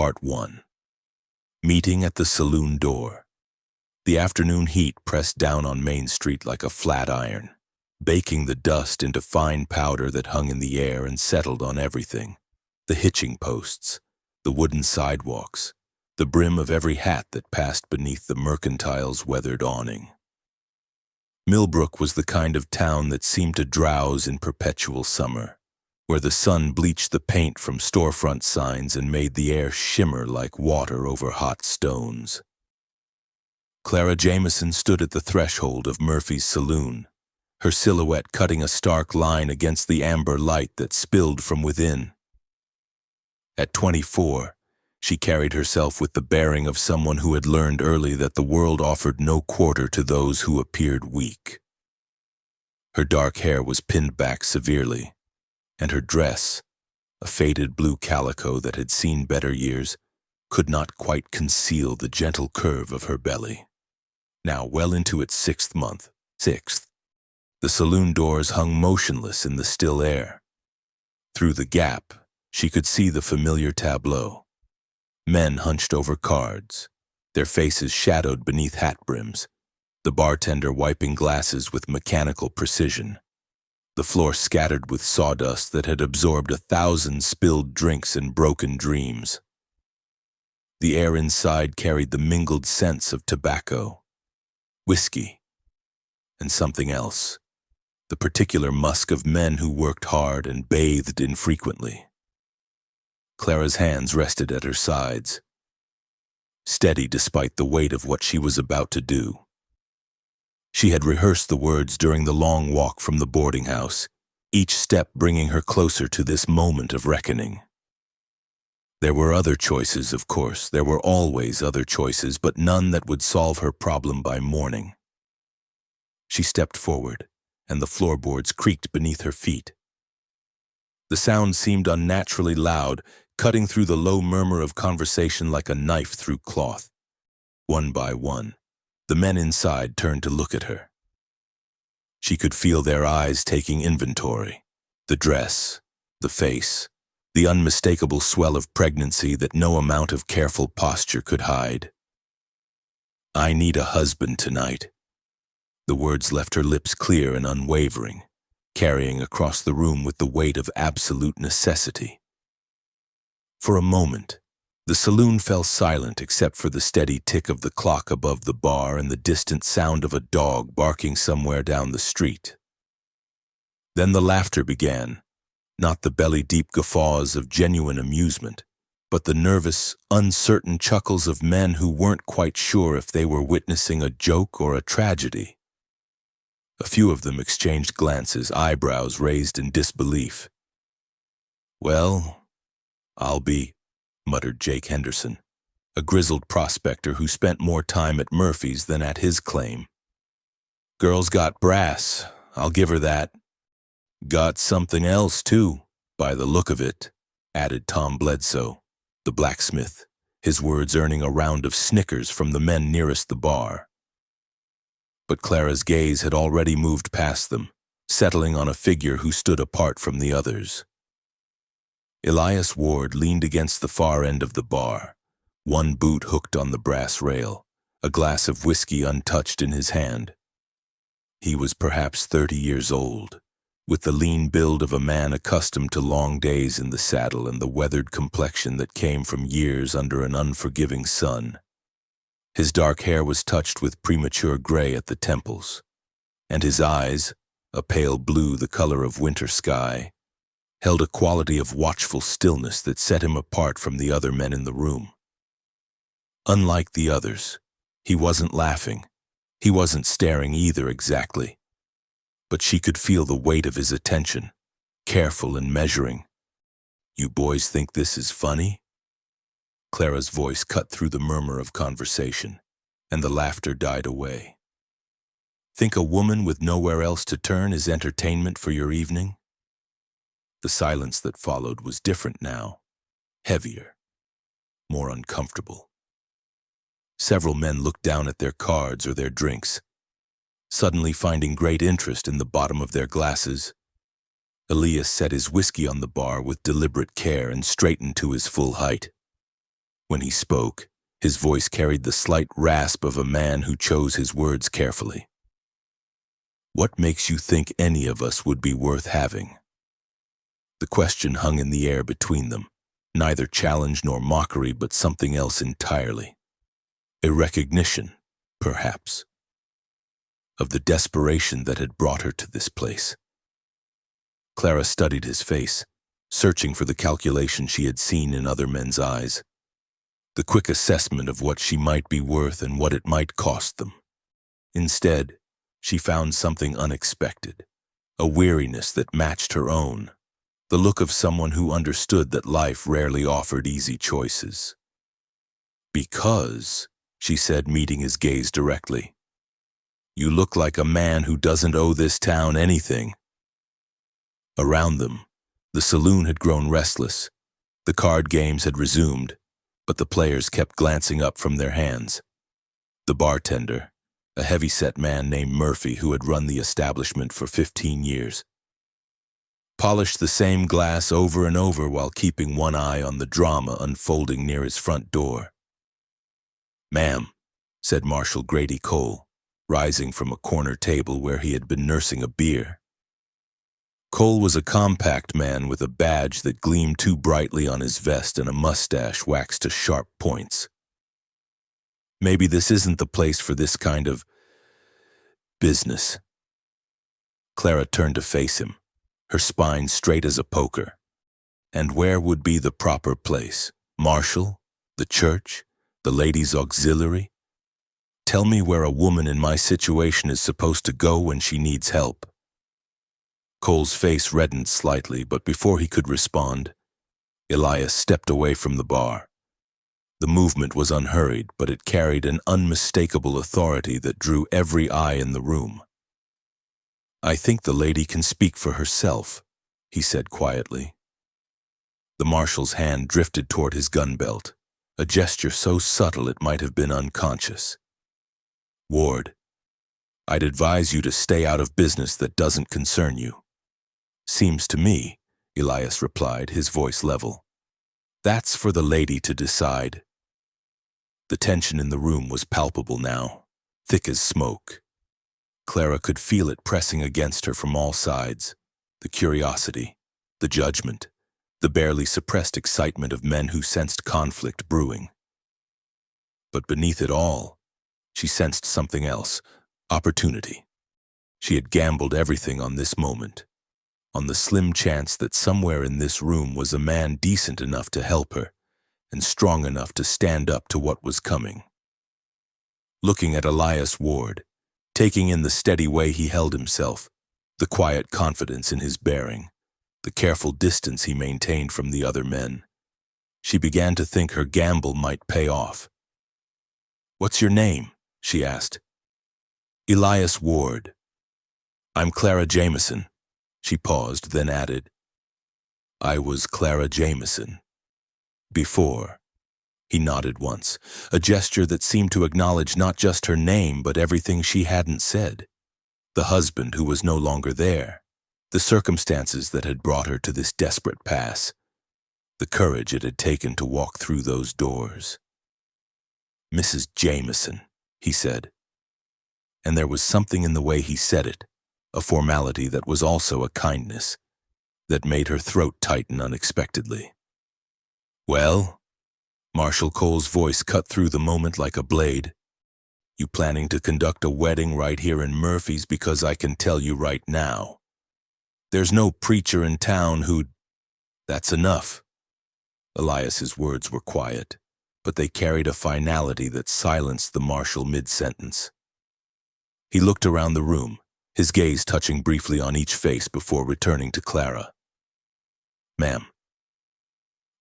Part 1. Meeting at the saloon door. The afternoon heat pressed down on Main Street like a flat iron, baking the dust into fine powder that hung in the air and settled on everything. The hitching posts, the wooden sidewalks, the brim of every hat that passed beneath the mercantile's weathered awning. Millbrook was the kind of town that seemed to drowse in perpetual summer, where the sun bleached the paint from storefront signs and made the air shimmer like water over hot stones. Clara Jameson stood at the threshold of Murphy's Saloon, her silhouette cutting a stark line against the amber light that spilled from within. At 24, she carried herself with the bearing of someone who had learned early that the world offered no quarter to those who appeared weak. Her dark hair was pinned back severely, and her dress, a faded blue calico that had seen better years, could not quite conceal the gentle curve of her belly. Now well into its sixth month, the saloon doors hung motionless in the still air. Through the gap, she could see the familiar tableau. Men hunched over cards, their faces shadowed beneath hat brims, the bartender wiping glasses with mechanical precision, the floor scattered with sawdust that had absorbed 1,000 spilled drinks and broken dreams. The air inside carried the mingled scents of tobacco, whiskey, and something else, the particular musk of men who worked hard and bathed infrequently. Clara's hands rested at her sides, steady despite the weight of what she was about to do. She had rehearsed the words during the long walk from the boarding house, each step bringing her closer to this moment of reckoning. There were other choices, of course. There were always other choices, but none that would solve her problem by morning. She stepped forward, and the floorboards creaked beneath her feet. The sound seemed unnaturally loud, cutting through the low murmur of conversation like a knife through cloth. One by one, the men inside turned to look at her. She could feel their eyes taking inventory, the dress, the face, the unmistakable swell of pregnancy that no amount of careful posture could hide. "I need a husband tonight." The words left her lips clear and unwavering, carrying across the room with the weight of absolute necessity. For a moment, the saloon fell silent except for the steady tick of the clock above the bar and the distant sound of a dog barking somewhere down the street. Then the laughter began, not the belly-deep guffaws of genuine amusement, but the nervous, uncertain chuckles of men who weren't quite sure if they were witnessing a joke or a tragedy. A few of them exchanged glances, eyebrows raised in disbelief. "Well, I'll be," muttered Jake Henderson, a grizzled prospector who spent more time at Murphy's than at his claim. "Girl's got brass, I'll give her that." "Got something else, too, by the look of it," added Tom Bledsoe, the blacksmith, his words earning a round of snickers from the men nearest the bar. But Clara's gaze had already moved past them, settling on a figure who stood apart from the others. Elias Ward leaned against the far end of the bar, one boot hooked on the brass rail, a glass of whiskey untouched in his hand. He was perhaps 30 years old, with the lean build of a man accustomed to long days in the saddle and the weathered complexion that came from years under an unforgiving sun. His dark hair was touched with premature gray at the temples, and his eyes, a pale blue the color of winter sky, held a quality of watchful stillness that set him apart from the other men in the room. Unlike the others, he wasn't laughing. He wasn't staring either exactly. But she could feel the weight of his attention, careful and measuring. "You boys think this is funny?" Clara's voice cut through the murmur of conversation, and the laughter died away. "Think a woman with nowhere else to turn is entertainment for your evening?" The silence that followed was different now, heavier, more uncomfortable. Several men looked down at their cards or their drinks, suddenly finding great interest in the bottom of their glasses. Elias set his whiskey on the bar with deliberate care and straightened to his full height. When he spoke, his voice carried the slight rasp of a man who chose his words carefully. What makes you think any of us would be worth having? The question hung in the air between them, neither challenge nor mockery, but something else entirely. A recognition, perhaps, of the desperation that had brought her to this place. Clara studied his face, searching for the calculation she had seen in other men's eyes, the quick assessment of what she might be worth and what it might cost them. Instead, she found something unexpected, a weariness that matched her own, the look of someone who understood that life rarely offered easy choices. "Because," she said, meeting his gaze directly, "you look like a man who doesn't owe this town anything." Around them, the saloon had grown restless. The card games had resumed, but the players kept glancing up from their hands. The bartender, a heavy-set man named Murphy who had run the establishment for 15 years, polished the same glass over and over while keeping one eye on the drama unfolding near his front door. "Ma'am," said Marshal Grady Cole, rising from a corner table where he had been nursing a beer. Cole was a compact man with a badge that gleamed too brightly on his vest and a mustache waxed to sharp points. "Maybe this isn't the place for this kind of business." Clara turned to face him, her spine straight as a poker. And where would be the proper place? Marshal? The church? The ladies' auxiliary? Tell me where a woman in my situation is supposed to go when she needs help. Cole's face reddened slightly, but before he could respond, Elias stepped away from the bar. The movement was unhurried, but it carried an unmistakable authority that drew every eye in the room. "I think the lady can speak for herself," he said quietly. The marshal's hand drifted toward his gun belt, a gesture so subtle it might have been unconscious. "Ward, I'd advise you to stay out of business that doesn't concern you." "Seems to me," Elias replied, his voice level, "that's for the lady to decide." The tension in the room was palpable now, thick as smoke. Clara could feel it pressing against her from all sides, the curiosity, the judgment, the barely suppressed excitement of men who sensed conflict brewing. But beneath it all, she sensed something else, opportunity. She had gambled everything on this moment, on the slim chance that somewhere in this room was a man decent enough to help her and strong enough to stand up to what was coming. Looking at Elias Ward, taking in the steady way he held himself, the quiet confidence in his bearing, the careful distance he maintained from the other men, she began to think her gamble might pay off. "What's your name?" she asked. "Elias Ward." "I'm Clara Jameson." She paused, then added, "I was Clara Jameson before." He nodded once, a gesture that seemed to acknowledge not just her name but everything she hadn't said. The husband who was no longer there, the circumstances that had brought her to this desperate pass, the courage it had taken to walk through those doors. "Mrs. Jameson," he said. And there was something in the way he said it, a formality that was also a kindness, that made her throat tighten unexpectedly. "Well?" Marshal Cole's voice cut through the moment like a blade. "You planning to conduct a wedding right here in Murphy's? Because I can tell you right now, there's no preacher in town who'd—" "That's enough." Elias's words were quiet, but they carried a finality that silenced the marshal mid-sentence. He looked around the room, his gaze touching briefly on each face before returning to Clara. "Ma'am,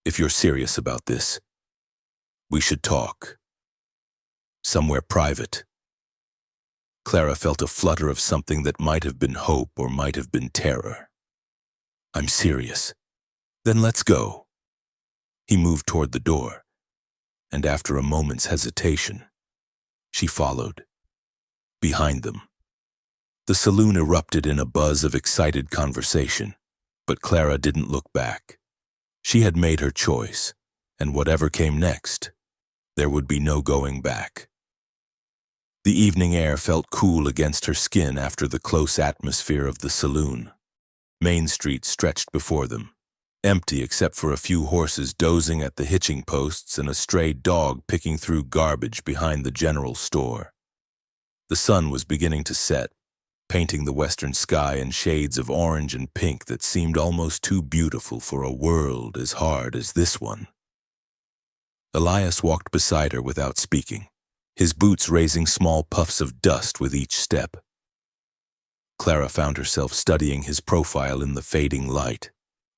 if you're serious about this, we should talk. Somewhere private." Clara felt a flutter of something that might have been hope or might have been terror. "I'm serious." "Then let's go." He moved toward the door, and after a moment's hesitation, she followed. Behind them, the saloon erupted in a buzz of excited conversation, but Clara didn't look back. She had made her choice, and whatever came next There would be no going back. The evening air felt cool against her skin after the close atmosphere of the saloon. Main Street stretched before them, empty except for a few horses dozing at the hitching posts and a stray dog picking through garbage behind the general store. The sun was beginning to set, painting the western sky in shades of orange and pink that seemed almost too beautiful for a world as hard as this one. Elias walked beside her without speaking, his boots raising small puffs of dust with each step. Clara found herself studying his profile in the fading light,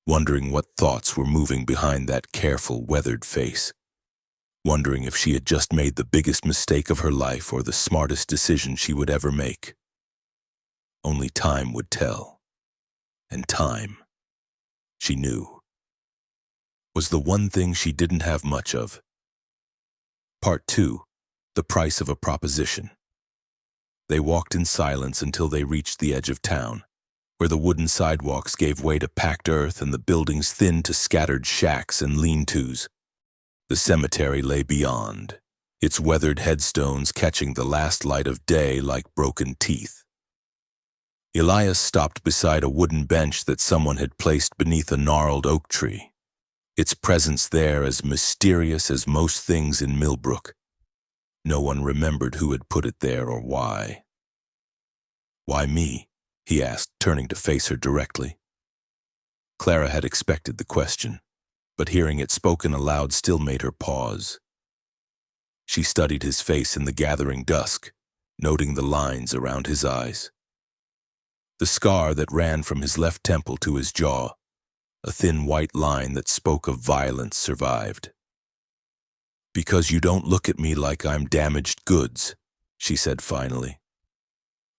wondering what thoughts were moving behind that careful, weathered face, wondering if she had just made the biggest mistake of her life or the smartest decision she would ever make. Only time would tell. And time, she knew, was the one thing she didn't have much of. Part 2. The price of a proposition. They walked in silence until they reached the edge of town, where the wooden sidewalks gave way to packed earth and the buildings thinned to scattered shacks and lean-tos. The cemetery lay beyond, its weathered headstones catching the last light of day like broken teeth. Elias stopped beside a wooden bench that someone had placed beneath a gnarled oak tree, its presence there as mysterious as most things in Millbrook. No one remembered who had put it there or why. "Why me?" he asked, turning to face her directly. Clara had expected the question, but hearing it spoken aloud still made her pause. She studied his face in the gathering dusk, noting the lines around his eyes. The scar that ran from his left temple to his jaw, a thin white line that spoke of violence, survived. "Because you don't look at me like I'm damaged goods," she said finally.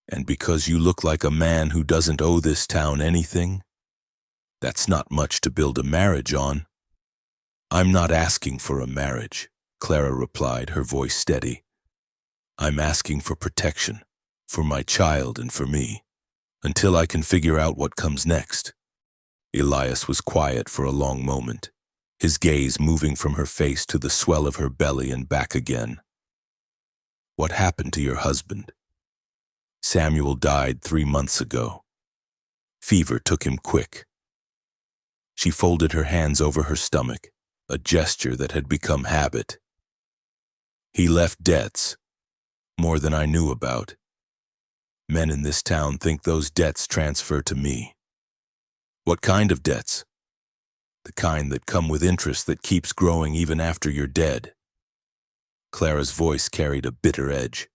"And because you look like a man who doesn't owe this town anything. That's not much to build a marriage on." "I'm not asking for a marriage," Clara replied, her voice steady. "I'm asking for protection, for my child and for me, until I can figure out what comes next." Elias was quiet for a long moment, his gaze moving from her face to the swell of her belly and back again. "What happened to your husband?" "Samuel died 3 months ago. Fever took him quick." She folded her hands over her stomach, a gesture that had become habit. "He left debts, more than I knew about. Men in this town think those debts transfer to me." "What kind of debts?" "The kind that come with interest that keeps growing even after you're dead." Clara's voice carried a bitter edge.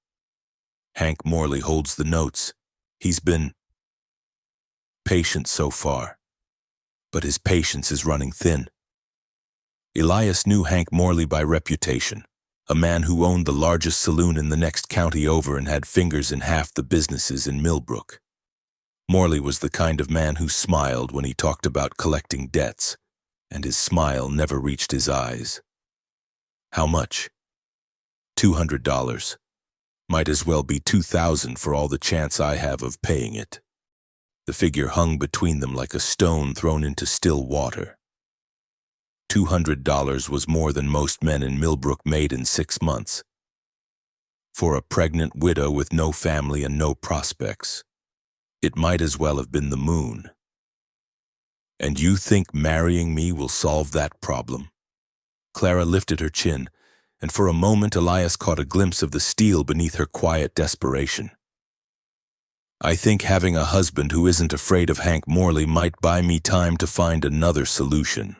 "Hank Morley holds the notes. He's been patient so far, but his patience is running thin." Elias knew Hank Morley by reputation, a man who owned the largest saloon in the next county over and had fingers in half the businesses in Millbrook. Morley was the kind of man who smiled when he talked about collecting debts, and his smile never reached his eyes. "How much?" $200. Might as well be 2,000 for all the chance I have of paying it." The figure hung between them like a stone thrown into still water. $200 was more than most men in Millbrook made in 6 months. For a pregnant widow with no family and no prospects, it might as well have been the moon. "And you think marrying me will solve that problem?" Clara lifted her chin, and for a moment Elias caught a glimpse of the steel beneath her quiet desperation. "I think having a husband who isn't afraid of Hank Morley might buy me time to find another solution."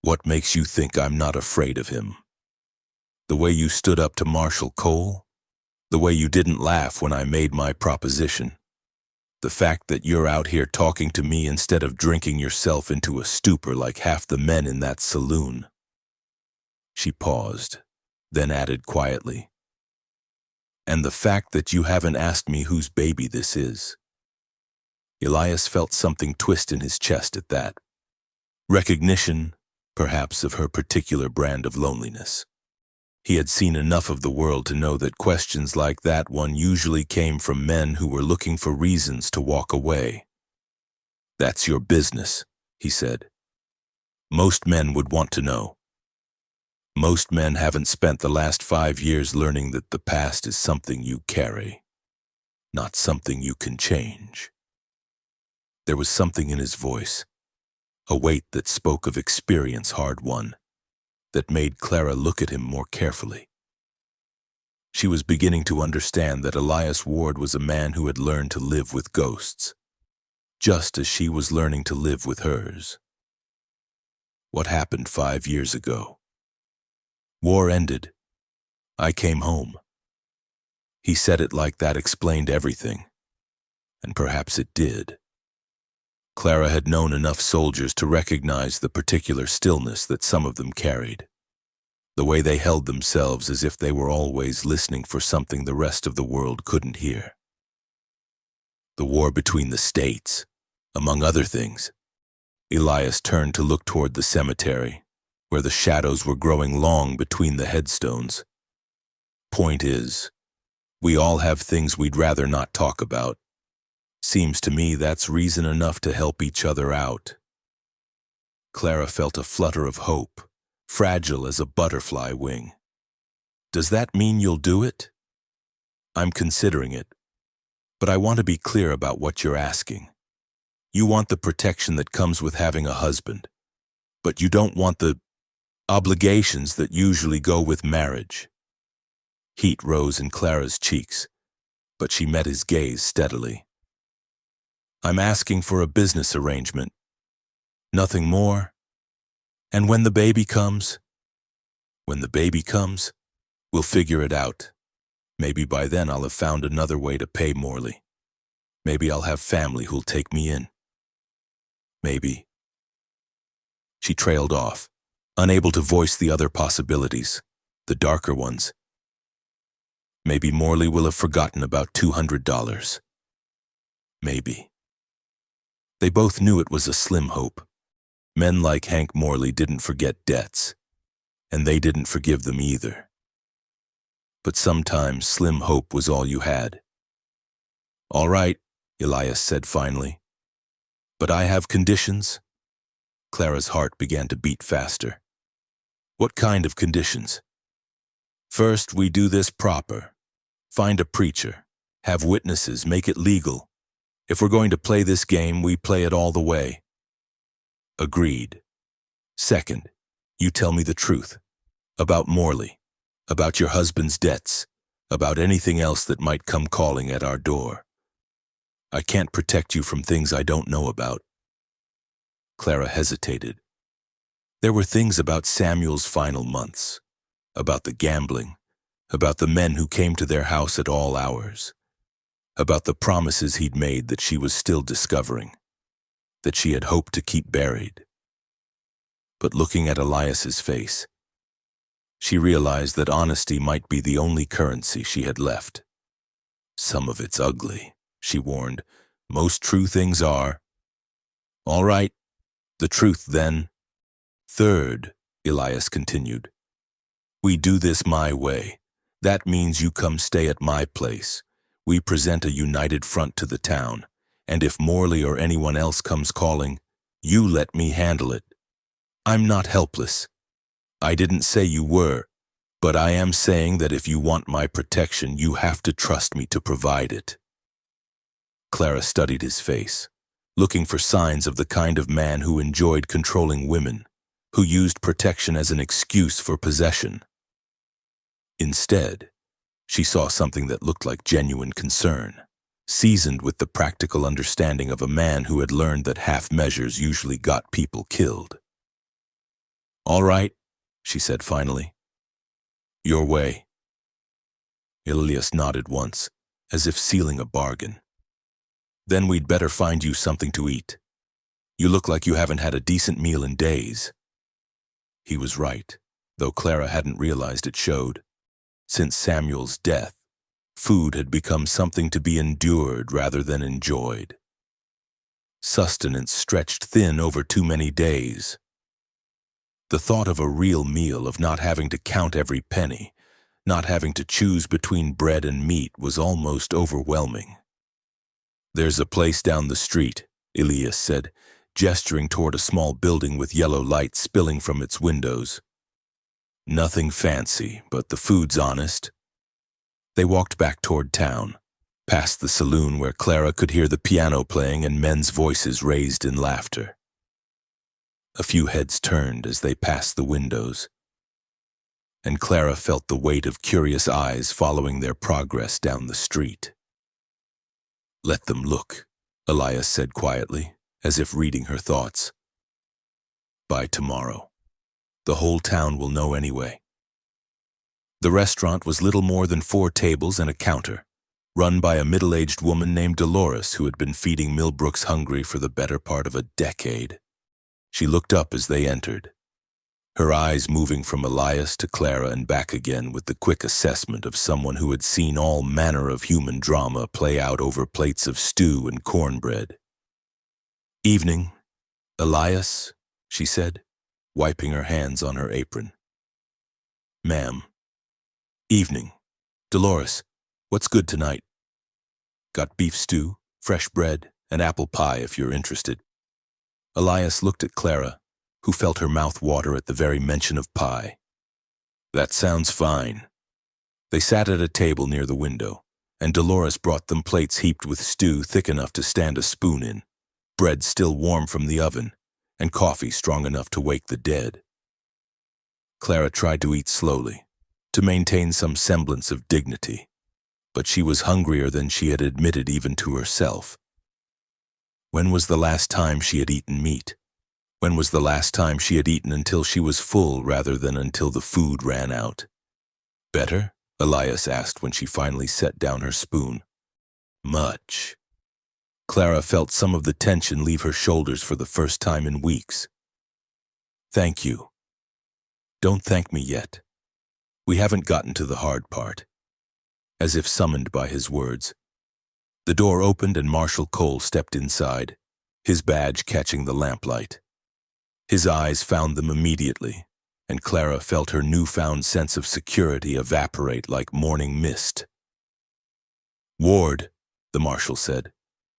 "What makes you think I'm not afraid of him?" "The way you stood up to Marshall Cole? The way you didn't laugh when I made my proposition? The fact that you're out here talking to me instead of drinking yourself into a stupor like half the men in that saloon?" She paused, then added quietly, "And the fact that you haven't asked me whose baby this is." Elias felt something twist in his chest at that. Recognition, perhaps, of her particular brand of loneliness. He had seen enough of the world to know that questions like that one usually came from men who were looking for reasons to walk away. "That's your business," he said. "Most men would want to know. Most men haven't spent the last 5 years learning that the past is something you carry, not something you can change. There was something in his voice, a weight that spoke of experience hard won, that made Clara look at him more carefully. She was beginning to understand that Elias Ward was a man who had learned to live with ghosts, just as she was learning to live with hers. What happened 5 years ago? War ended. I came home. He said it like that explained everything, and perhaps it did. Clara had known enough soldiers to recognize the particular stillness that some of them carried, the way they held themselves as if they were always listening for something the rest of the world couldn't hear. The war between the states, among other things. Elias turned to look toward the cemetery, where the shadows were growing long between the headstones. Point is, we all have things we'd rather not talk about. Seems to me that's reason enough to help each other out. Clara felt a flutter of hope, fragile as a butterfly wing. Does that mean you'll do it? I'm considering it, but I want to be clear about what you're asking. You want the protection that comes with having a husband, but you don't want the obligations that usually go with marriage. Heat rose in Clara's cheeks, but she met his gaze steadily. I'm asking for a business arrangement. Nothing more. And when the baby comes, we'll figure it out. Maybe by then I'll have found another way to pay Morley. Maybe I'll have family who'll take me in. Maybe. She trailed off, unable to voice the other possibilities, the darker ones. Maybe Morley will have forgotten about $200. Maybe. They both knew it was a slim hope. Men like Hank Morley didn't forget debts, and they didn't forgive them either. But sometimes slim hope was all you had. All right, Elias said finally. But I have conditions. Clara's heart began to beat faster. What kind of conditions? First, we do this proper. Find a preacher. Have witnesses. Make it legal. If we're going to play this game, we play it all the way. Agreed. Second, you tell me the truth. About Morley. About your husband's debts. About anything else that might come calling at our door. I can't protect you from things I don't know about. Clara hesitated. There were things about Samuel's final months. About the gambling. About the men who came to their house at all hours. About the promises he'd made that she was still discovering, that she had hoped to keep buried. But looking at Elias's face, she realized that honesty might be the only currency she had left. Some of it's ugly, she warned. Most true things are. All right, the truth then. Third, Elias continued, we do this my way. That means you come stay at my place. We present a united front to the town, and if Morley or anyone else comes calling, you let me handle it. I'm not helpless. I didn't say you were, but I am saying that if you want my protection, you have to trust me to provide it. Clara studied his face, looking for signs of the kind of man who enjoyed controlling women, who used protection as an excuse for possession. Instead, she saw something that looked like genuine concern, seasoned with the practical understanding of a man who had learned that half measures usually got people killed. All right, she said finally. Your way. Elias nodded once, as if sealing a bargain. Then we'd better find you something to eat. You look like you haven't had a decent meal in days. He was right, though Clara hadn't realized it showed. Since Samuel's death, food had become something to be endured rather than enjoyed. Sustenance stretched thin over too many days. The thought of a real meal, of not having to count every penny, not having to choose between bread and meat, was almost overwhelming. There's a place down the street, Elias said, gesturing toward a small building with yellow light spilling from its windows. Nothing fancy, but the food's honest. They walked back toward town, past the saloon where Clara could hear the piano playing and men's voices raised in laughter. A few heads turned as they passed the windows, and Clara felt the weight of curious eyes following their progress down the street. "Let them look," Elias said quietly, as if reading her thoughts. "By tomorrow, the whole town will know anyway." The restaurant was little more than 4 tables and a counter, run by a middle-aged woman named Dolores who had been feeding Millbrooks hungry for the better part of a decade. She looked up as they entered, her eyes moving from Elias to Clara and back again with the quick assessment of someone who had seen all manner of human drama play out over plates of stew and cornbread. "Evening, Elias," she said, wiping her hands on her apron. "Ma'am." "Evening. Dolores, what's good tonight?" "Got beef stew, fresh bread, and apple pie if you're interested." Elias looked at Clara, who felt her mouth water at the very mention of pie. "That sounds fine." They sat at a table near the window, and Dolores brought them plates heaped with stew thick enough to stand a spoon in, bread still warm from the oven, and coffee strong enough to wake the dead. Clara tried to eat slowly, to maintain some semblance of dignity, but she was hungrier than she had admitted even to herself. When was the last time she had eaten meat? When was the last time she had eaten until she was full rather than until the food ran out? "Better?" Elias asked when she finally set down her spoon. "Much." Clara felt some of the tension leave her shoulders for the first time in weeks. "Thank you." "Don't thank me yet. We haven't gotten to the hard part." As if summoned by his words, the door opened and Marshal Cole stepped inside, his badge catching the lamplight. His eyes found them immediately, and Clara felt her newfound sense of security evaporate like morning mist. "Ward," the marshal said,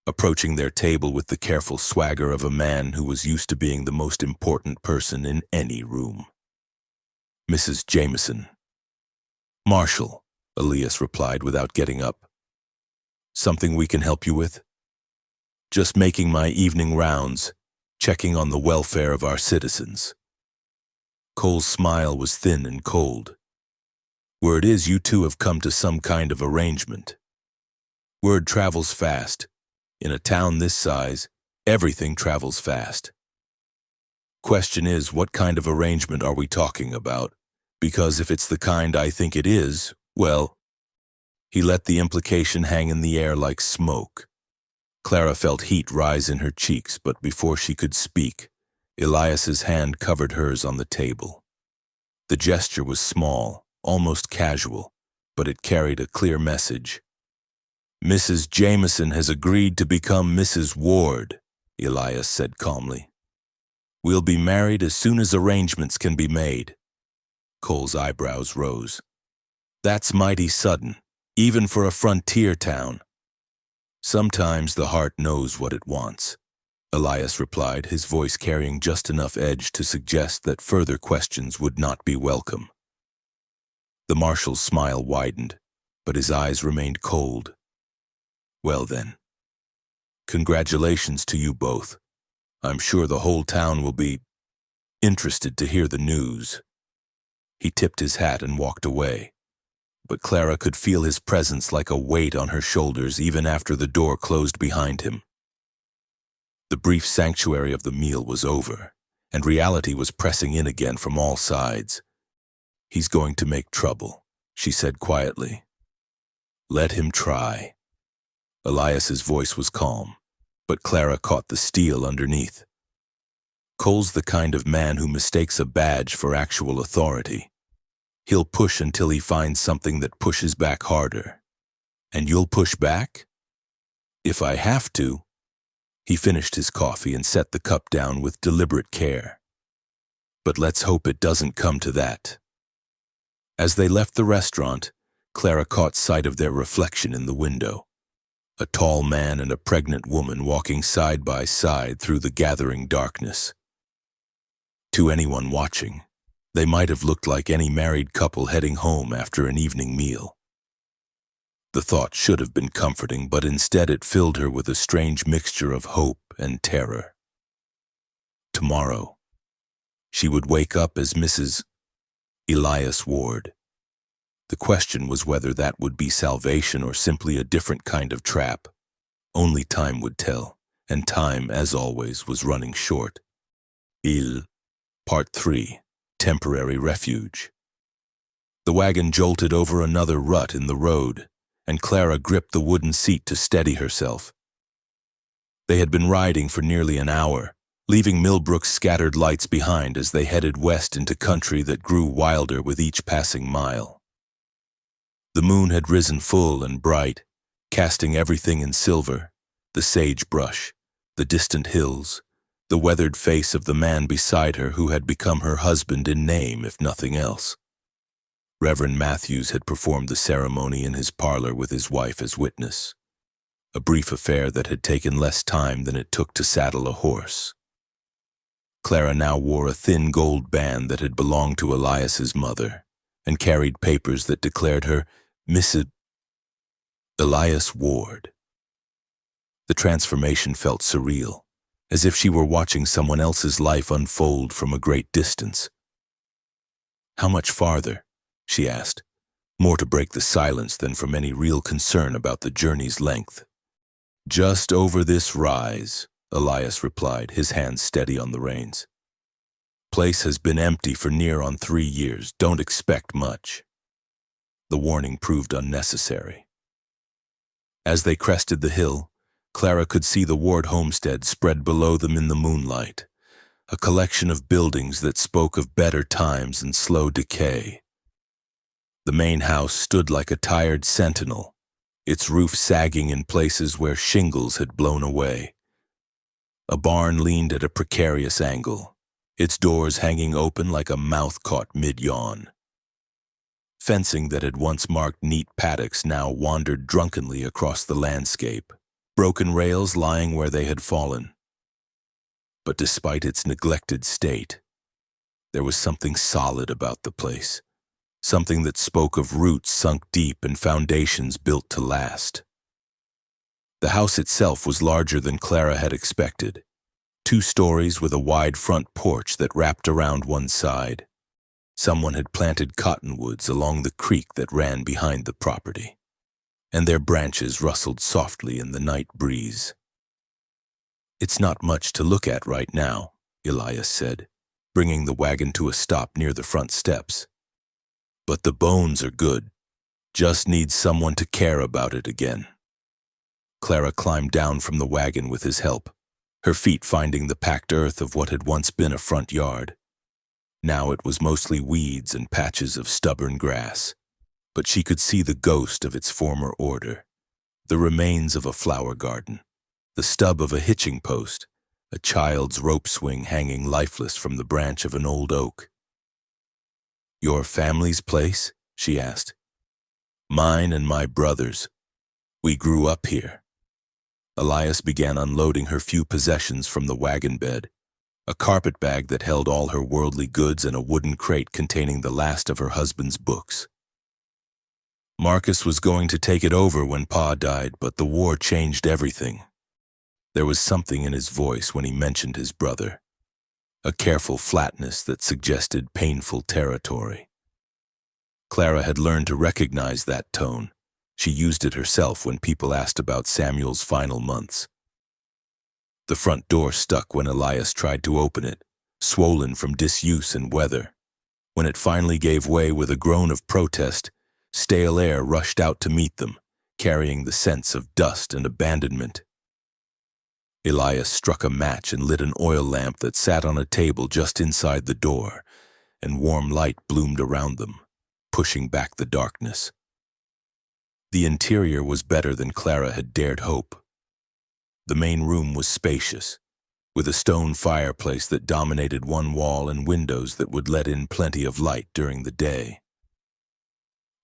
approaching their table with the careful swagger of a man who was used to being the most important person in any room. "Mrs. Jameson." "Marshal," Elias replied without getting up. "Something we can help you with?" "Just making my evening rounds, checking on the welfare of our citizens." Cole's smile was thin and cold. "Word is you two have come to some kind of arrangement." "Word travels fast. In a town this size, everything travels fast." "Question is, what kind of arrangement are we talking about? Because if it's the kind I think it is, well..." He let the implication hang in the air like smoke. Clara felt heat rise in her cheeks, but before she could speak, Elias's hand covered hers on the table. The gesture was small, almost casual, but it carried a clear message. "Mrs. Jameson has agreed to become Mrs. Ward," Elias said calmly. "We'll be married as soon as arrangements can be made." Cole's eyebrows rose. "That's mighty sudden, even for a frontier town." "Sometimes the heart knows what it wants," Elias replied, his voice carrying just enough edge to suggest that further questions would not be welcome. The marshal's smile widened, but his eyes remained cold. "Well then, congratulations to you both. I'm sure the whole town will be interested to hear the news." He tipped his hat and walked away, but Clara could feel his presence like a weight on her shoulders even after the door closed behind him. The brief sanctuary of the meal was over, and reality was pressing in again from all sides. "He's going to make trouble," she said quietly. "Let him try." Elias's voice was calm, but Clara caught the steel underneath. "Cole's the kind of man who mistakes a badge for actual authority. He'll push until he finds something that pushes back harder. And you'll push back?" "If I have to." He finished his coffee and set the cup down with deliberate care. "But let's hope it doesn't come to that." As they left the restaurant, Clara caught sight of their reflection in the window. A tall man and a pregnant woman walking side by side through the gathering darkness. To anyone watching, They might have looked like any married couple heading home after an evening meal. The thought should have been comforting, but instead it filled her with a strange mixture of hope and terror. Tomorrow, she would wake up as Mrs. Elias Ward. The question was whether that would be salvation or simply a different kind of trap. Only time would tell, and time, as always, was running short. Part 3. Temporary Refuge. The wagon jolted over another rut in the road, and Clara gripped the wooden seat to steady herself. They had been riding for nearly an hour, leaving Millbrook's scattered lights behind as they headed west into country that grew wilder with each passing mile. The moon had risen full and bright, casting everything in silver: the sagebrush, the distant hills, the weathered face of the man beside her who had become her husband in name, if nothing else. Reverend Matthews had performed the ceremony in his parlor with his wife as witness, a brief affair that had taken less time than it took to saddle a horse. Clara now wore a thin gold band that had belonged to Elias's mother, and carried papers that declared her Mrs. Elias Ward. The transformation felt surreal, as if she were watching someone else's life unfold from a great distance. "How much farther?" she asked, more to break the silence than from any real concern about the journey's length. "Just over this rise," Elias replied, his hands steady on the reins. "Place has been empty for near on 3 years. Don't expect much." The warning proved unnecessary. As they crested the hill, Clara could see the Ward homestead spread below them in the moonlight, a collection of buildings that spoke of better times and slow decay. The main house stood like a tired sentinel, its roof sagging in places where shingles had blown away. A barn leaned at a precarious angle, its doors hanging open like a mouth caught mid-yawn. Fencing that had once marked neat paddocks now wandered drunkenly across the landscape, broken rails lying where they had fallen. But despite its neglected state, there was something solid about the place, something that spoke of roots sunk deep and foundations built to last. The house itself was larger than Clara had expected, 2 stories with a wide front porch that wrapped around one side. Someone had planted cottonwoods along the creek that ran behind the property, and their branches rustled softly in the night breeze. "It's not much to look at right now," Elias said, bringing the wagon to a stop near the front steps. "But the bones are good. Just needs someone to care about it again." Clara climbed down from the wagon with his help, her feet finding the packed earth of what had once been a front yard. Now it was mostly weeds and patches of stubborn grass, but she could see the ghost of its former order, the remains of a flower garden, the stub of a hitching post, a child's rope swing hanging lifeless from the branch of an old oak. "Your family's place?" she asked. "Mine and my brother's. We grew up here." Elias began unloading her few possessions from the wagon bed, a carpet bag that held all her worldly goods and a wooden crate containing the last of her husband's books. "Marcus was going to take it over when Pa died, but the war changed everything." There was something in his voice when he mentioned his brother, a careful flatness that suggested painful territory. Clara had learned to recognize that tone. She used it herself when people asked about Samuel's final months. The front door stuck when Elias tried to open it, swollen from disuse and weather. When it finally gave way with a groan of protest, stale air rushed out to meet them, carrying the sense of dust and abandonment. Elias struck a match and lit an oil lamp that sat on a table just inside the door, and warm light bloomed around them, pushing back the darkness. The interior was better than Clara had dared hope. The main room was spacious, with a stone fireplace that dominated one wall and windows that would let in plenty of light during the day.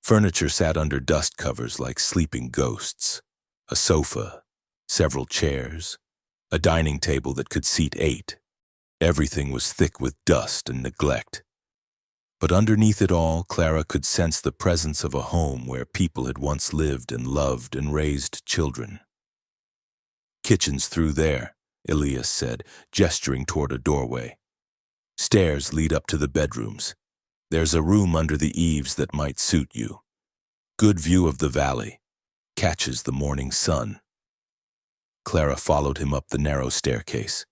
Furniture sat under dust covers like sleeping ghosts: a sofa, several chairs, a dining table that could seat 8. Everything was thick with dust and neglect. But underneath it all, Clara could sense the presence of a home where people had once lived and loved and raised children. "Kitchen's through there," Elias said, gesturing toward a doorway. "Stairs lead up to the bedrooms. There's a room under the eaves that might suit you. Good view of the valley. Catches the morning sun." Clara followed him up the narrow staircase,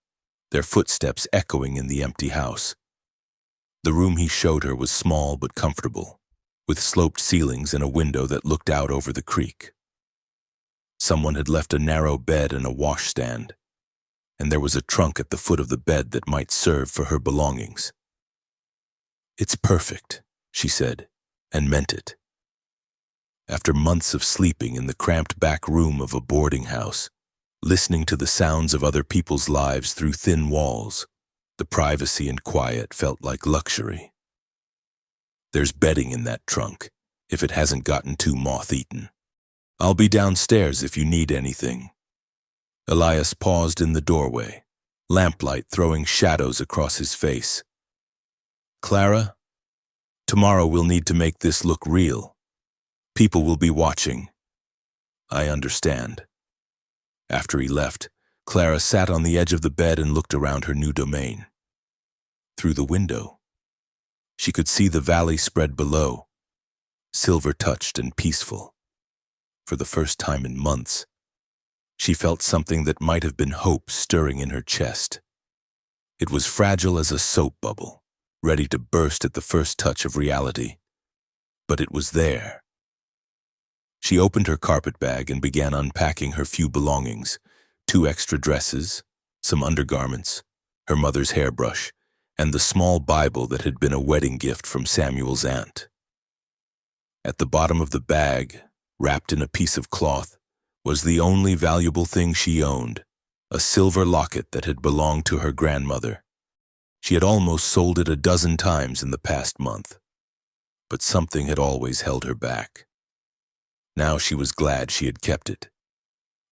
their footsteps echoing in the empty house. The room he showed her was small but comfortable, with sloped ceilings and a window that looked out over the creek. Someone had left a narrow bed and a washstand, and there was a trunk at the foot of the bed that might serve for her belongings. "It's perfect," she said, and meant it. After months of sleeping in the cramped back room of a boarding house, listening to the sounds of other people's lives through thin walls, the privacy and quiet felt like luxury. "There's bedding in that trunk, if it hasn't gotten too moth-eaten. I'll be downstairs if you need anything." Elias paused in the doorway, lamplight throwing shadows across his face. "Clara, tomorrow we'll need to make this look real. People will be watching." "I understand." After he left, Clara sat on the edge of the bed and looked around her new domain. Through the window, she could see the valley spread below, silver-touched and peaceful. For the first time in months, she felt something that might have been hope stirring in her chest. It was fragile as a soap bubble, ready to burst at the first touch of reality. But it was there. She opened her carpet bag and began unpacking her few belongings: 2 extra dresses, some undergarments, her mother's hairbrush, and the small Bible that had been a wedding gift from Samuel's aunt. At the bottom of the bag, wrapped in a piece of cloth, was the only valuable thing she owned, a silver locket that had belonged to her grandmother. She had almost sold it a dozen times in the past month, but something had always held her back. Now she was glad she had kept it.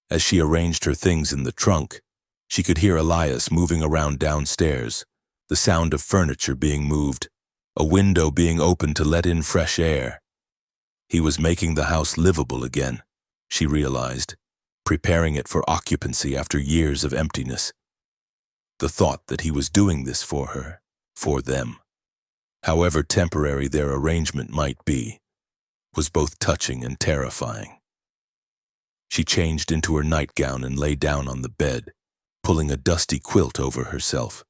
As she arranged her things in the trunk, she could hear Elias moving around downstairs, the sound of furniture being moved, a window being opened to let in fresh air. He was making the house livable again, she realized, preparing it for occupancy after years of emptiness. The thought that he was doing this for her, for them, however temporary their arrangement might be, was both touching and terrifying. She changed into her nightgown and lay down on the bed, pulling a dusty quilt over herself.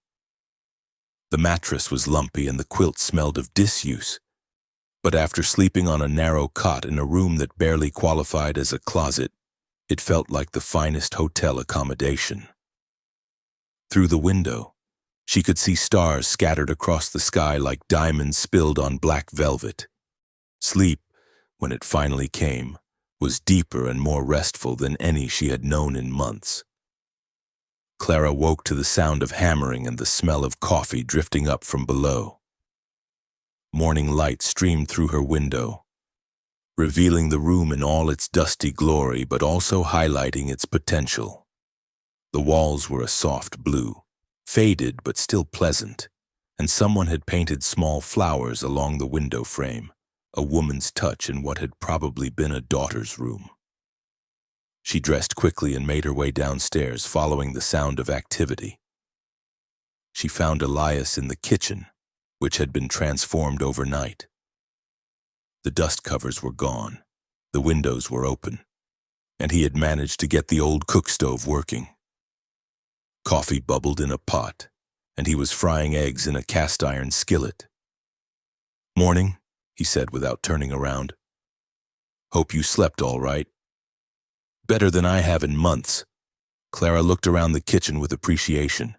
The mattress was lumpy and the quilt smelled of disuse, but after sleeping on a narrow cot in a room that barely qualified as a closet, it felt like the finest hotel accommodation. Through the window, she could see stars scattered across the sky like diamonds spilled on black velvet. Sleep, when it finally came, was deeper and more restful than any she had known in months. Clara woke to the sound of hammering and the smell of coffee drifting up from below. Morning light streamed through her window, revealing the room in all its dusty glory but also highlighting its potential. The walls were a soft blue, faded but still pleasant, and someone had painted small flowers along the window frame, a woman's touch in what had probably been a daughter's room. She dressed quickly and made her way downstairs, following the sound of activity. She found Elias in the kitchen, which had been transformed overnight. The dust covers were gone, the windows were open, and he had managed to get the old cook stove working. Coffee bubbled in a pot, and he was frying eggs in a cast-iron skillet. "Morning," he said without turning around. "Hope you slept all right." "Better than I have in months." Clara looked around the kitchen with appreciation.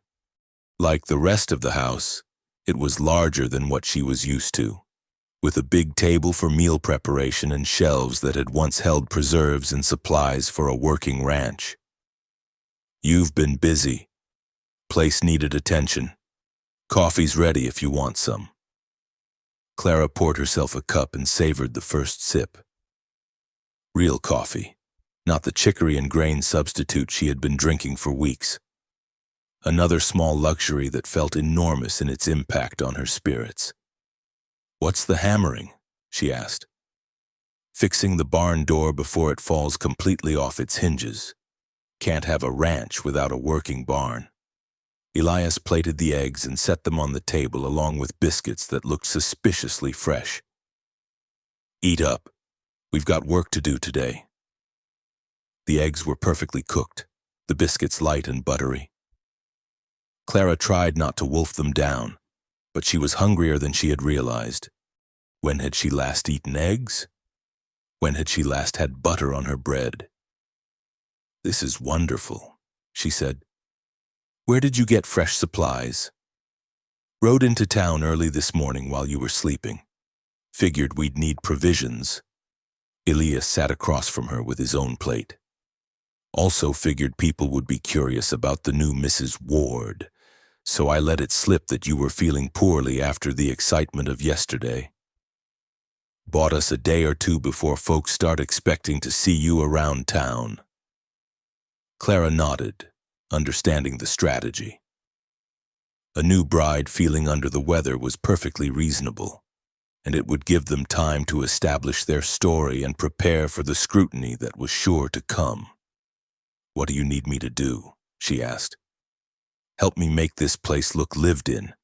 Like the rest of the house, it was larger than what she was used to, with a big table for meal preparation and shelves that had once held preserves and supplies for a working ranch. "You've been busy. Place needed attention. Coffee's ready if you want some." Clara poured herself a cup and savored the first sip. Real coffee, not the chicory and grain substitute she had been drinking for weeks. Another small luxury that felt enormous in its impact on her spirits. "What's the hammering?" she asked. "Fixing the barn door before it falls completely off its hinges. Can't have a ranch without a working barn." Elias plated the eggs and set them on the table along with biscuits that looked suspiciously fresh. "Eat up. We've got work to do today." The eggs were perfectly cooked, the biscuits light and buttery. Clara tried not to wolf them down, but she was hungrier than she had realized. When had she last eaten eggs? When had she last had butter on her bread? "This is wonderful," she said. "Where did you get fresh supplies?" "Rode into town early this morning while you were sleeping. Figured we'd need provisions." Elias sat across from her with his own plate. "Also figured people would be curious about the new Mrs. Ward, so I let it slip that you were feeling poorly after the excitement of yesterday. Bought us a day or two before folks start expecting to see you around town." Clara nodded, understanding the strategy. A new bride feeling under the weather was perfectly reasonable, and it would give them time to establish their story and prepare for the scrutiny that was sure to come. "What do you need me to do?" she asked. "Help me make this place look lived in.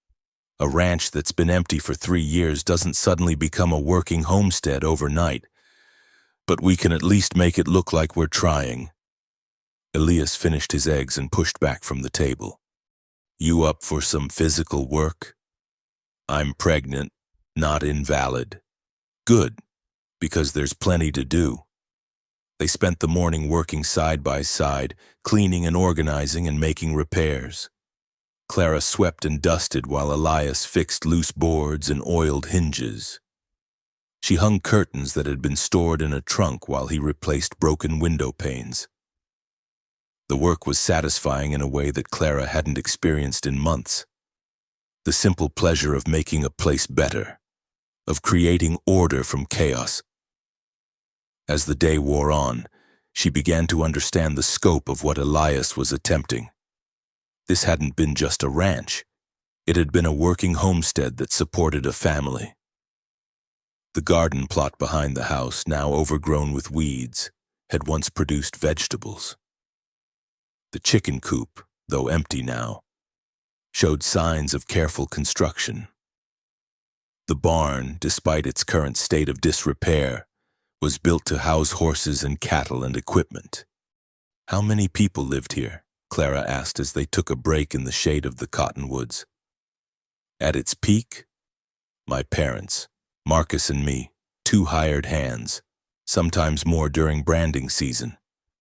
A ranch that's been empty for 3 years doesn't suddenly become a working homestead overnight, but we can at least make it look like we're trying." Elias finished his eggs and pushed back from the table. "You up for some physical work?" "I'm pregnant, not invalid." "Good, because there's plenty to do." They spent the morning working side by side, cleaning and organizing and making repairs. Clara swept and dusted while Elias fixed loose boards and oiled hinges. She hung curtains that had been stored in a trunk while he replaced broken window panes. The work was satisfying in a way that Clara hadn't experienced in months. The simple pleasure of making a place better, of creating order from chaos. As the day wore on, she began to understand the scope of what Elias was attempting. This hadn't been just a ranch. It had been a working homestead that supported a family. The garden plot behind the house, now overgrown with weeds, had once produced vegetables. The chicken coop, though empty now, showed signs of careful construction. The barn, despite its current state of disrepair, was built to house horses and cattle and equipment. "How many people lived here?" Clara asked as they took a break in the shade of the cottonwoods. "At its peak? My parents, Marcus and me, 2 hired hands, sometimes more during branding season.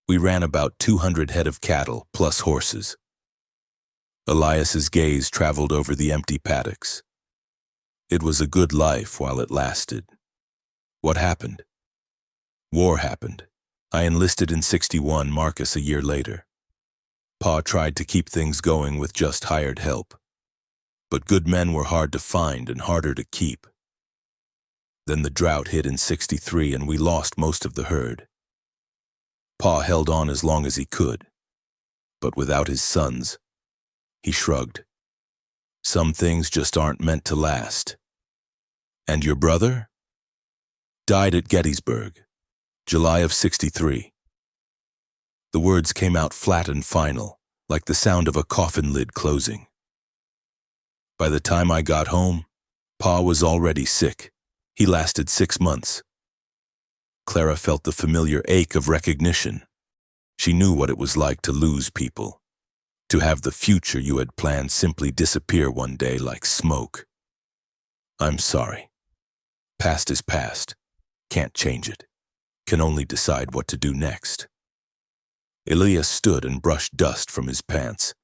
We ran about 200 head of cattle, plus horses." Elias's gaze traveled over the empty paddocks. "It was a good life while it lasted." "What happened?" "War happened. I enlisted in 61, Marcus a year later. Pa tried to keep things going with just hired help. But good men were hard to find and harder to keep. Then the drought hit in 63 and we lost most of the herd. Pa held on as long as he could, but without his sons," he shrugged. "Some things just aren't meant to last." "And your brother?" "Died at Gettysburg, July of 63. The words came out flat and final, like the sound of a coffin lid closing. "By the time I got home, Pa was already sick. He lasted 6 months. Clara felt the familiar ache of recognition. She knew what it was like to lose people, to have the future you had planned simply disappear one day like smoke. "I'm sorry. Past is past. Can't change it. Can only decide what to do next." Elias stood and brushed dust from his pants.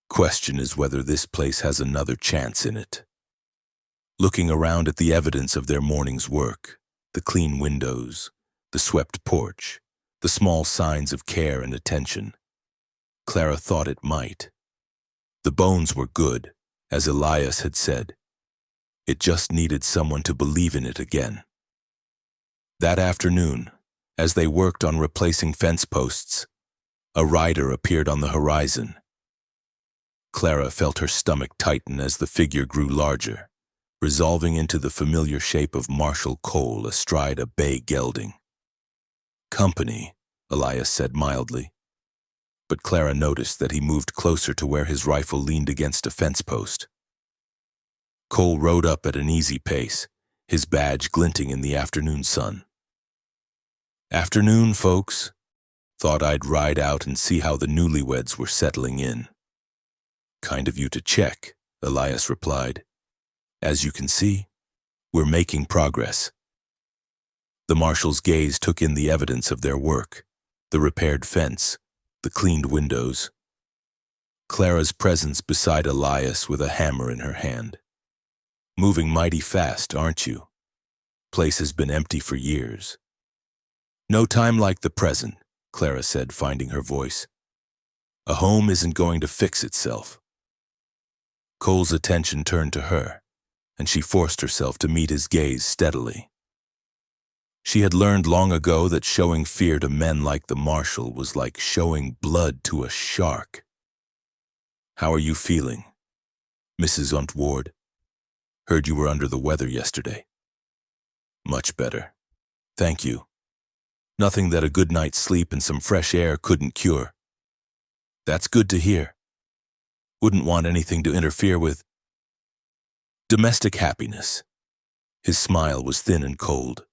"Question is whether this place has another chance in it." Looking around at the evidence of their morning's work, the clean windows, the swept porch, the small signs of care and attention, Clara thought it might. The bones were good, as Elias had said. It just needed someone to believe in it again. That afternoon, as they worked on replacing fence posts, a rider appeared on the horizon. Clara felt her stomach tighten as the figure grew larger, resolving into the familiar shape of Marshal Cole astride a bay gelding. "Company," Elias said mildly, but Clara noticed that he moved closer to where his rifle leaned against a fence post. Cole rode up at an easy pace, his badge glinting in the afternoon sun. "Afternoon, folks. Thought I'd ride out and see how the newlyweds were settling in." "Kind of you to check," Elias replied. "As you can see, we're making progress." The marshal's gaze took in the evidence of their work, the repaired fence, the cleaned windows. Clara's presence beside Elias with a hammer in her hand. "Moving mighty fast, aren't you? Place has been empty for years." "No time like the present," Clara said, finding her voice. "A home isn't going to fix itself." Cole's attention turned to her, and she forced herself to meet his gaze steadily. She had learned long ago that showing fear to men like the marshal was like showing blood to a shark. "How are you feeling, Mrs. Untward? Heard you were under the weather yesterday." "Much better. Thank you. Nothing that a good night's sleep and some fresh air couldn't cure." "That's good to hear. Wouldn't want anything to interfere with domestic happiness." His smile was thin and cold.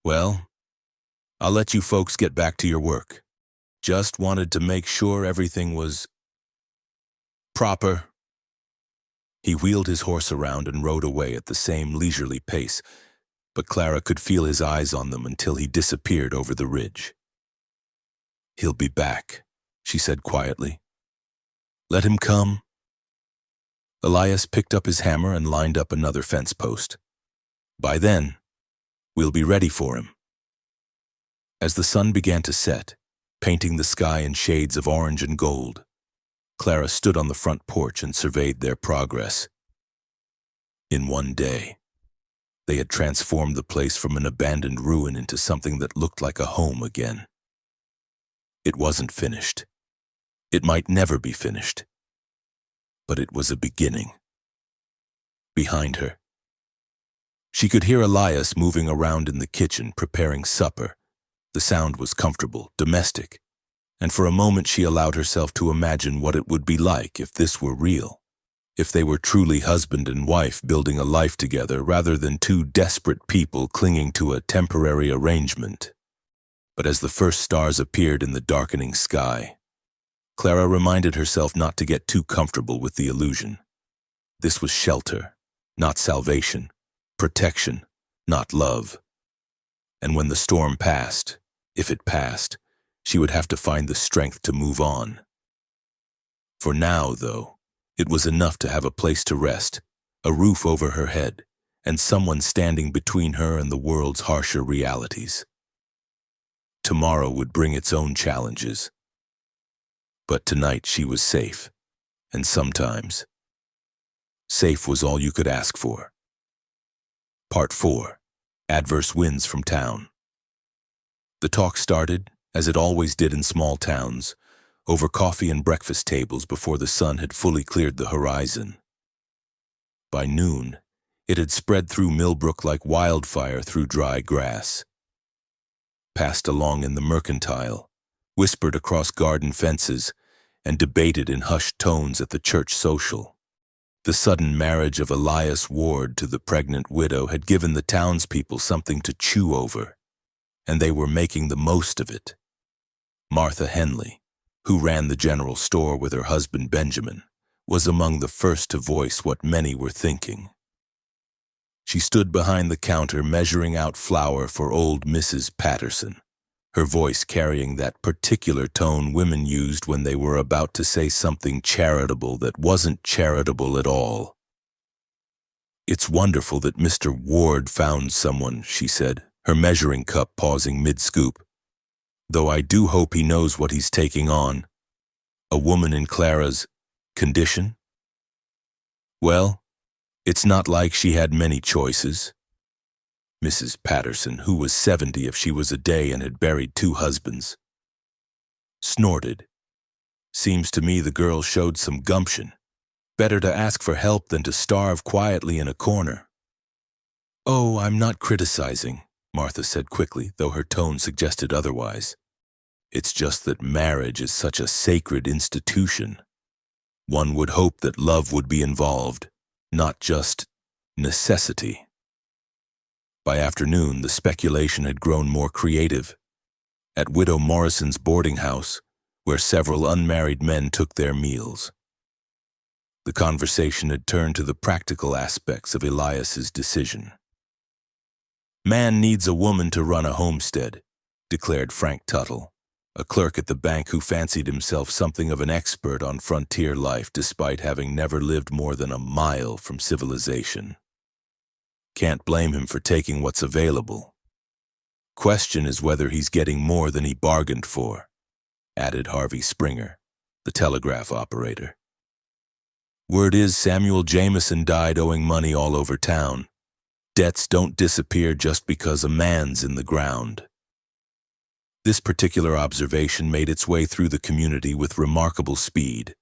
"Well, I'll let you folks get back to your work. Just wanted to make sure everything was proper." He wheeled his horse around and rode away at the same leisurely pace, but Clara could feel his eyes on them until he disappeared over the ridge. "He'll be back," she said quietly. "Let him come." Elias picked up his hammer and lined up another fence post. "By then, we'll be ready for him." As the sun began to set, painting the sky in shades of orange and gold, Clara stood on the front porch and surveyed their progress. In one day, they had transformed the place from an abandoned ruin into something that looked like a home again. It wasn't finished. It might never be finished. But it was a beginning. Behind her, she could hear Elias moving around in the kitchen preparing supper. The sound was comfortable, domestic, and for a moment she allowed herself to imagine what it would be like if this were real, if they were truly husband and wife building a life together rather than two desperate people clinging to a temporary arrangement. But as the first stars appeared in the darkening sky, Clara reminded herself not to get too comfortable with the illusion. This was shelter, not salvation, protection, not love. And when the storm passed, if it passed, she would have to find the strength to move on. For now, though, it was enough to have a place to rest, a roof over her head, and someone standing between her and the world's harsher realities. Tomorrow would bring its own challenges. But tonight she was safe, and sometimes safe was all you could ask for. Part 4. Adverse Winds from Town. The talk started, as it always did in small towns, over coffee and breakfast tables before the sun had fully cleared the horizon. By noon, it had spread through Millbrook like wildfire through dry grass. Passed along in the mercantile, whispered across garden fences, and debated in hushed tones at the church social. The sudden marriage of Elias Ward to the pregnant widow had given the townspeople something to chew over, and they were making the most of it. Martha Henley, who ran the general store with her husband Benjamin, was among the first to voice what many were thinking. She stood behind the counter measuring out flour for old Mrs. Patterson, her voice carrying that particular tone women used when they were about to say something charitable that wasn't charitable at all. "It's wonderful that Mr. Ward found someone," she said, her measuring cup pausing mid-scoop. "Though I do hope he knows what he's taking on. A woman in Clara's condition? Well, it's not like she had many choices." Mrs. Patterson, who was 70 if she was a day and had buried 2 husbands, snorted. "Seems to me the girl showed some gumption. Better to ask for help than to starve quietly in a corner. "Oh, I'm not criticizing," Martha said quickly, though her tone suggested otherwise. "It's just that marriage is such a sacred institution. One would hope that love would be involved, not just necessity." By afternoon, the speculation had grown more creative. At Widow Morrison's boarding house, where several unmarried men took their meals, the conversation had turned to the practical aspects of Elias's decision. "Man needs a woman to run a homestead," declared Frank Tuttle, a clerk at the bank who fancied himself something of an expert on frontier life despite having never lived more than a mile from civilization. "Can't blame him for taking what's available. Question is whether he's getting more than he bargained for," added Harvey Springer, the telegraph operator. "Word is Samuel Jameson died owing money all over town. Debts don't disappear just because a man's in the ground." This particular observation made its way through the community with remarkable speed,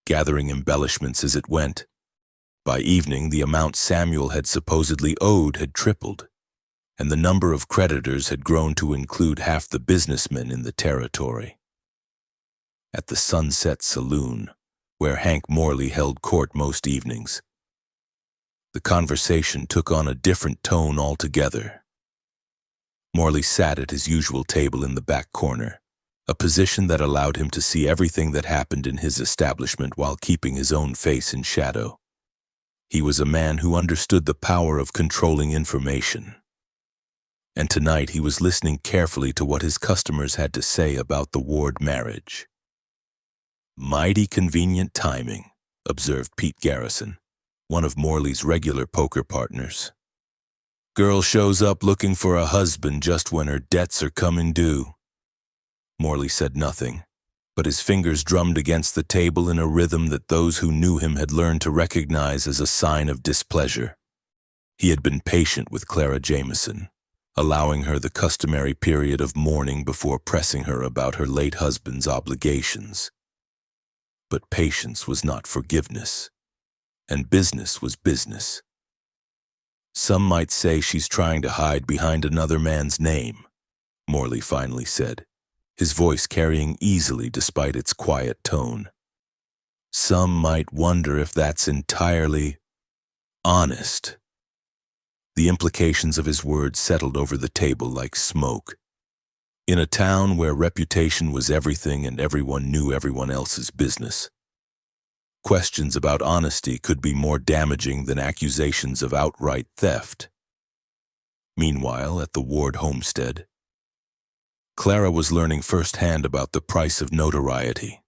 gathering embellishments as it went. By evening, the amount Samuel had supposedly owed had tripled, and the number of creditors had grown to include half the businessmen in the territory. At the Sunset Saloon, where Hank Morley held court most evenings, the conversation took on a different tone altogether. Morley sat at his usual table in the back corner, a position that allowed him to see everything that happened in his establishment while keeping his own face in shadow. He was a man who understood the power of controlling information. And tonight he was listening carefully to what his customers had to say about the Ward marriage. "Mighty convenient timing," observed Pete Garrison, one of Morley's regular poker partners. "Girl shows up looking for a husband just when her debts are coming due." Morley said nothing, but his fingers drummed against the table in a rhythm that those who knew him had learned to recognize as a sign of displeasure. He had been patient with Clara Jameson, allowing her the customary period of mourning before pressing her about her late husband's obligations. But patience was not forgiveness, and business was business. "Some might say she's trying to hide behind another man's name," Morley finally said, his voice carrying easily despite its quiet tone. "Some might wonder if that's entirely honest." The implications of his words settled over the table like smoke. In a town where reputation was everything and everyone knew everyone else's business, questions about honesty could be more damaging than accusations of outright theft. Meanwhile, at the Ward homestead, Clara was learning firsthand about the price of notoriety.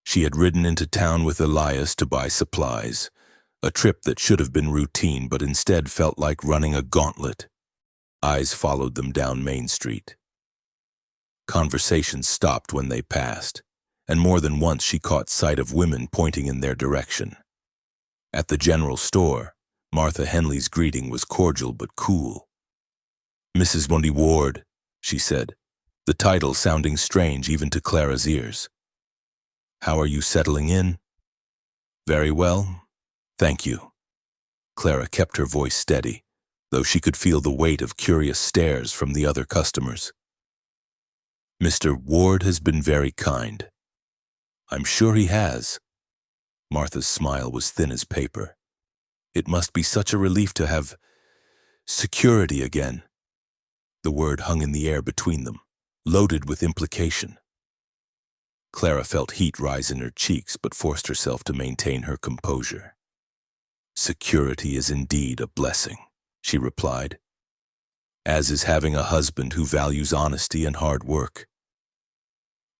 She had ridden into town with Elias to buy supplies, a trip that should have been routine but instead felt like running a gauntlet. Eyes followed them down Main Street. Conversations stopped when they passed, and more than once she caught sight of women pointing in their direction. At the general store, Martha Henley's greeting was cordial but cool. "Mrs. Bundy Ward," she said, the title sounding strange even to Clara's ears. "How are you settling in?" "Very well, thank you." Clara kept her voice steady, though she could feel the weight of curious stares from the other customers. "Mr. Ward has been very kind." "I'm sure he has." Martha's smile was thin as paper. "It must be such a relief to have security again." The word hung in the air between them, loaded with implication. Clara felt heat rise in her cheeks but forced herself to maintain her composure. "Security is indeed a blessing," she replied, "as is having a husband who values honesty and hard work."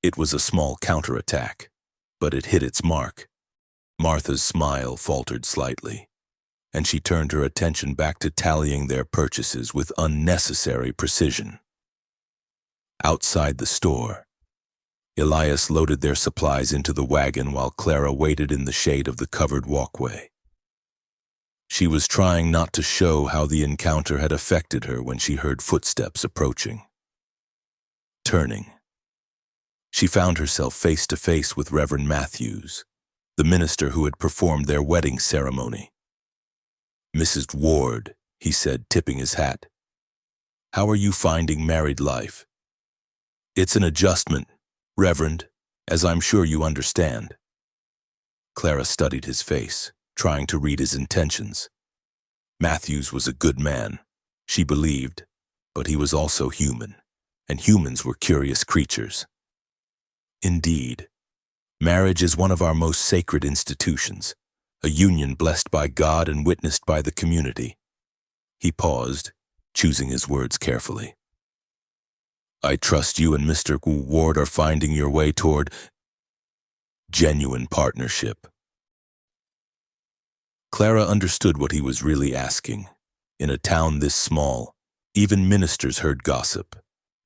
It was a small counterattack, but it hit its mark. Martha's smile faltered slightly, and she turned her attention back to tallying their purchases with unnecessary precision. Outside the store, Elias loaded their supplies into the wagon while Clara waited in the shade of the covered walkway. She was trying not to show how the encounter had affected her when she heard footsteps approaching. Turning, she found herself face to face with Reverend Matthews, the minister who had performed their wedding ceremony. "Mrs. Ward," he said, tipping his hat. "How are you finding married life?" "It's an adjustment, Reverend, as I'm sure you understand." Clara studied his face, trying to read his intentions. Matthews was a good man, she believed, but he was also human, and humans were curious creatures. "Indeed, marriage is one of our most sacred institutions, a union blessed by God and witnessed by the community." He paused, choosing his words carefully. "I trust you and Mr. Ward are finding your way toward genuine partnership." Clara understood what he was really asking. In a town this small, even ministers heard gossip,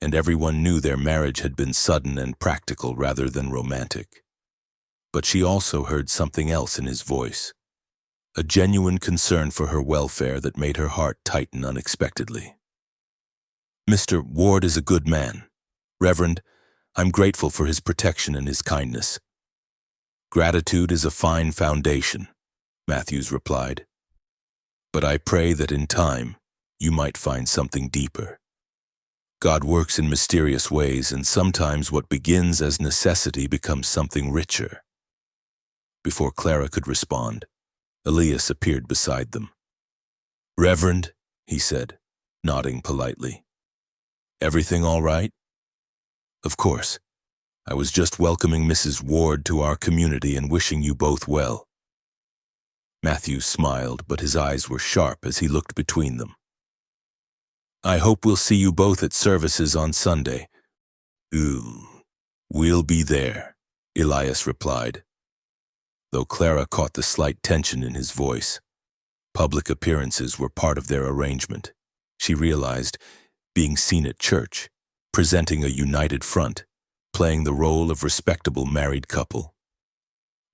and everyone knew their marriage had been sudden and practical rather than romantic. But she also heard something else in his voice, a genuine concern for her welfare that made her heart tighten unexpectedly. "Mr. Ward is a good man. Reverend, I'm grateful for his protection and his kindness." "Gratitude is a fine foundation," Matthews replied. "But I pray that in time, you might find something deeper. God works in mysterious ways, and sometimes what begins as necessity becomes something richer." Before Clara could respond, Elias appeared beside them. "Reverend," he said, nodding politely. "Everything all right?" "Of course. I was just welcoming Mrs. Ward to our community and wishing you both well." Matthews smiled, but his eyes were sharp as he looked between them. "I hope we'll see you both at services on Sunday." We'll be there," Elias replied, though Clara caught the slight tension in his voice. Public appearances were part of their arrangement. She realized, being seen at church, presenting a united front, playing the role of respectable married couple.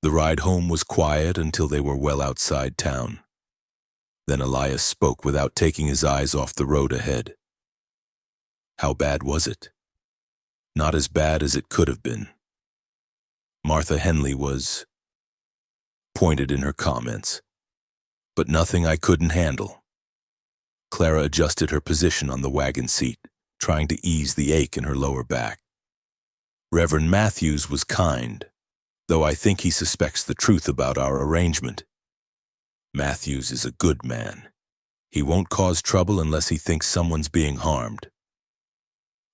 The ride home was quiet until they were well outside town. Then Elias spoke without taking his eyes off the road ahead. "How bad was it?" "Not as bad as it could have been. Martha Henley was pointed in her comments, but nothing I couldn't handle." Clara adjusted her position on the wagon seat, trying to ease the ache in her lower back. "Reverend Matthews was kind, though I think he suspects the truth about our arrangement. Matthews is a good man. He won't cause trouble unless he thinks someone's being harmed."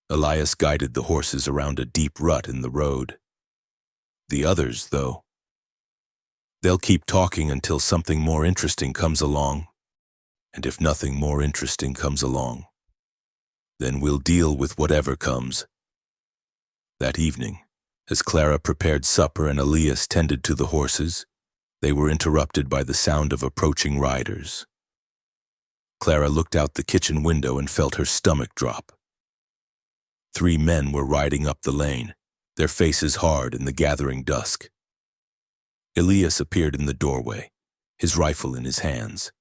Elias guided the horses around a deep rut in the road. "The others, though, they'll keep talking until something more interesting comes along. And if nothing more interesting comes along, then we'll deal with whatever comes." That evening, as Clara prepared supper and Elias tended to the horses, they were interrupted by the sound of approaching riders. Clara looked out the kitchen window and felt her stomach drop. 3 men were riding up the lane, their faces hard in the gathering dusk. Elias appeared in the doorway, his rifle in his hands.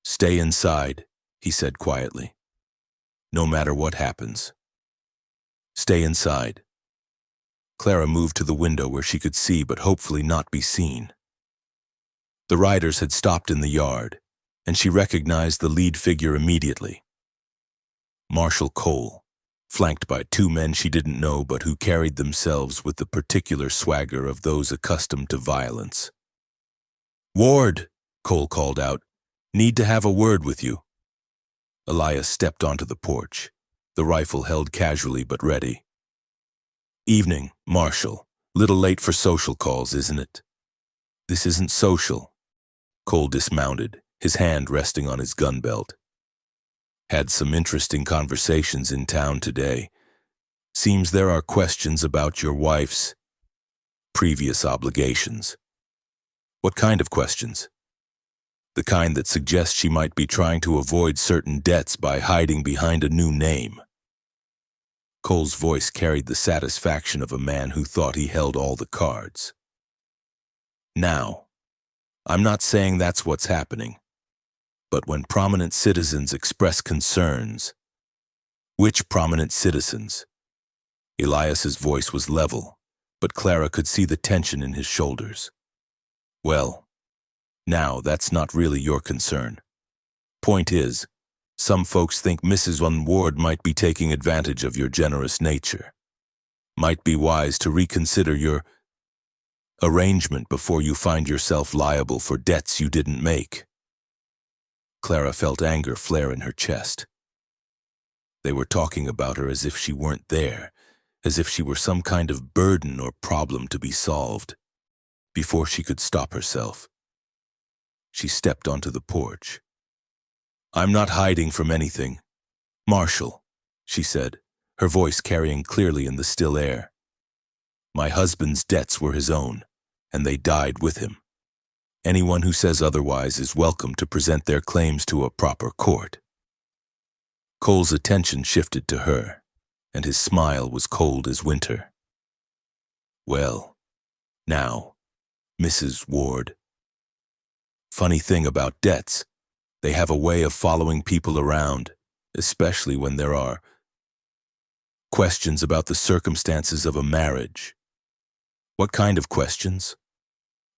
"Stay inside," he said quietly. "No matter what happens. Stay inside." Clara moved to the window where she could see but hopefully not be seen. The riders had stopped in the yard, and she recognized the lead figure immediately. Marshal Cole, flanked by 2 men she didn't know but who carried themselves with the particular swagger of those accustomed to violence. "Ward," Cole called out, "need to have a word with you." Elias stepped onto the porch, the rifle held casually but ready. "Evening, Marshal. Little late for social calls, isn't it?" "This isn't social." Cole dismounted, his hand resting on his gun belt. "Had some interesting conversations in town today. Seems there are questions about your wife's previous obligations." "What kind of questions?" "The kind that suggest she might be trying to avoid certain debts by hiding behind a new name." Cole's voice carried the satisfaction of a man who thought he held all the cards. "Now, I'm not saying that's what's happening, but when prominent citizens express concerns..." "Which prominent citizens?" Elias's voice was level, but Clara could see the tension in his shoulders. Well, now that's not really your concern. Point is, some folks think Mrs. Ward might be taking advantage of your generous nature. Might be wise to reconsider your arrangement before you find yourself liable for debts you didn't make. Clara felt anger flare in her chest. They were talking about her as if she weren't there, as if she were some kind of burden or problem to be solved. Before she could stop herself, she stepped onto the porch. "I'm not hiding from anything, Marshall," she said, her voice carrying clearly in the still air. "My husband's debts were his own, and they died with him. Anyone who says otherwise is welcome to present their claims to a proper court." Cole's attention shifted to her, and his smile was cold as winter. "Well, now, Mrs. Ward. Funny thing about debts, they have a way of following people around, especially when there are questions about the circumstances of a marriage." "What kind of questions?"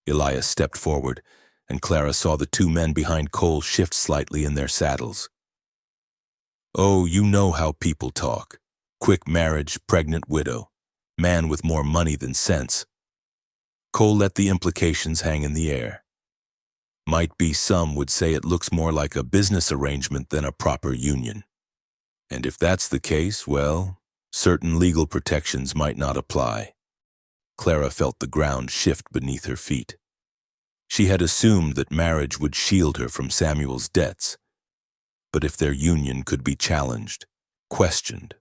Elias stepped forward, and Clara saw the two men behind Cole shift slightly in their saddles. "Oh, you know how people talk. Quick marriage, pregnant widow, man with more money than sense." Cole let the implications hang in the air. "Might be some would say it looks more like a business arrangement than a proper union. And if that's the case, well, certain legal protections might not apply." Clara felt the ground shift beneath her feet. She had assumed that marriage would shield her from Samuel's debts. But if their union could be challenged, questioned,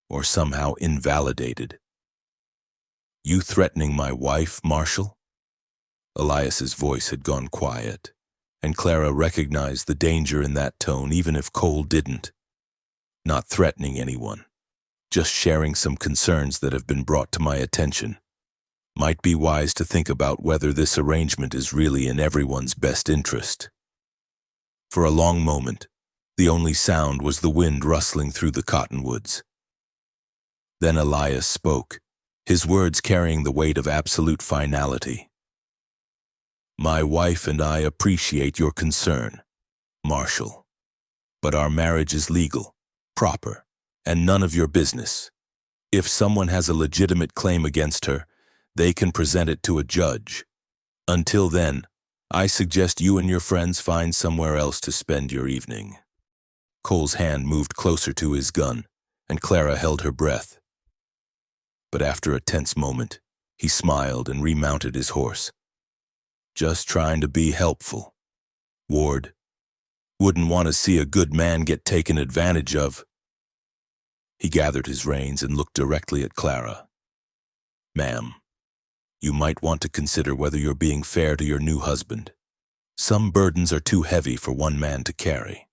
or somehow invalidated. "You threatening my wife, Marshall?" Elias's voice had gone quiet, and Clara recognized the danger in that tone even if Cole didn't. "Not threatening anyone, just sharing some concerns that have been brought to my attention. Might be wise to think about whether this arrangement is really in everyone's best interest." For a long moment, the only sound was the wind rustling through the cottonwoods. Then Elias spoke, his words carrying the weight of absolute finality. "My wife and I appreciate your concern, Marshall. But our marriage is legal, proper, and none of your business. If someone has a legitimate claim against her, they can present it to a judge. Until then, I suggest you and your friends find somewhere else to spend your evening." Cole's hand moved closer to his gun, and Clara held her breath. But after a tense moment, he smiled and remounted his horse. "Just trying to be helpful. Ward, wouldn't want to see a good man get taken advantage of." He gathered his reins and looked directly at Clara. "Ma'am, you might want to consider whether you're being fair to your new husband. Some burdens are too heavy for one man to carry."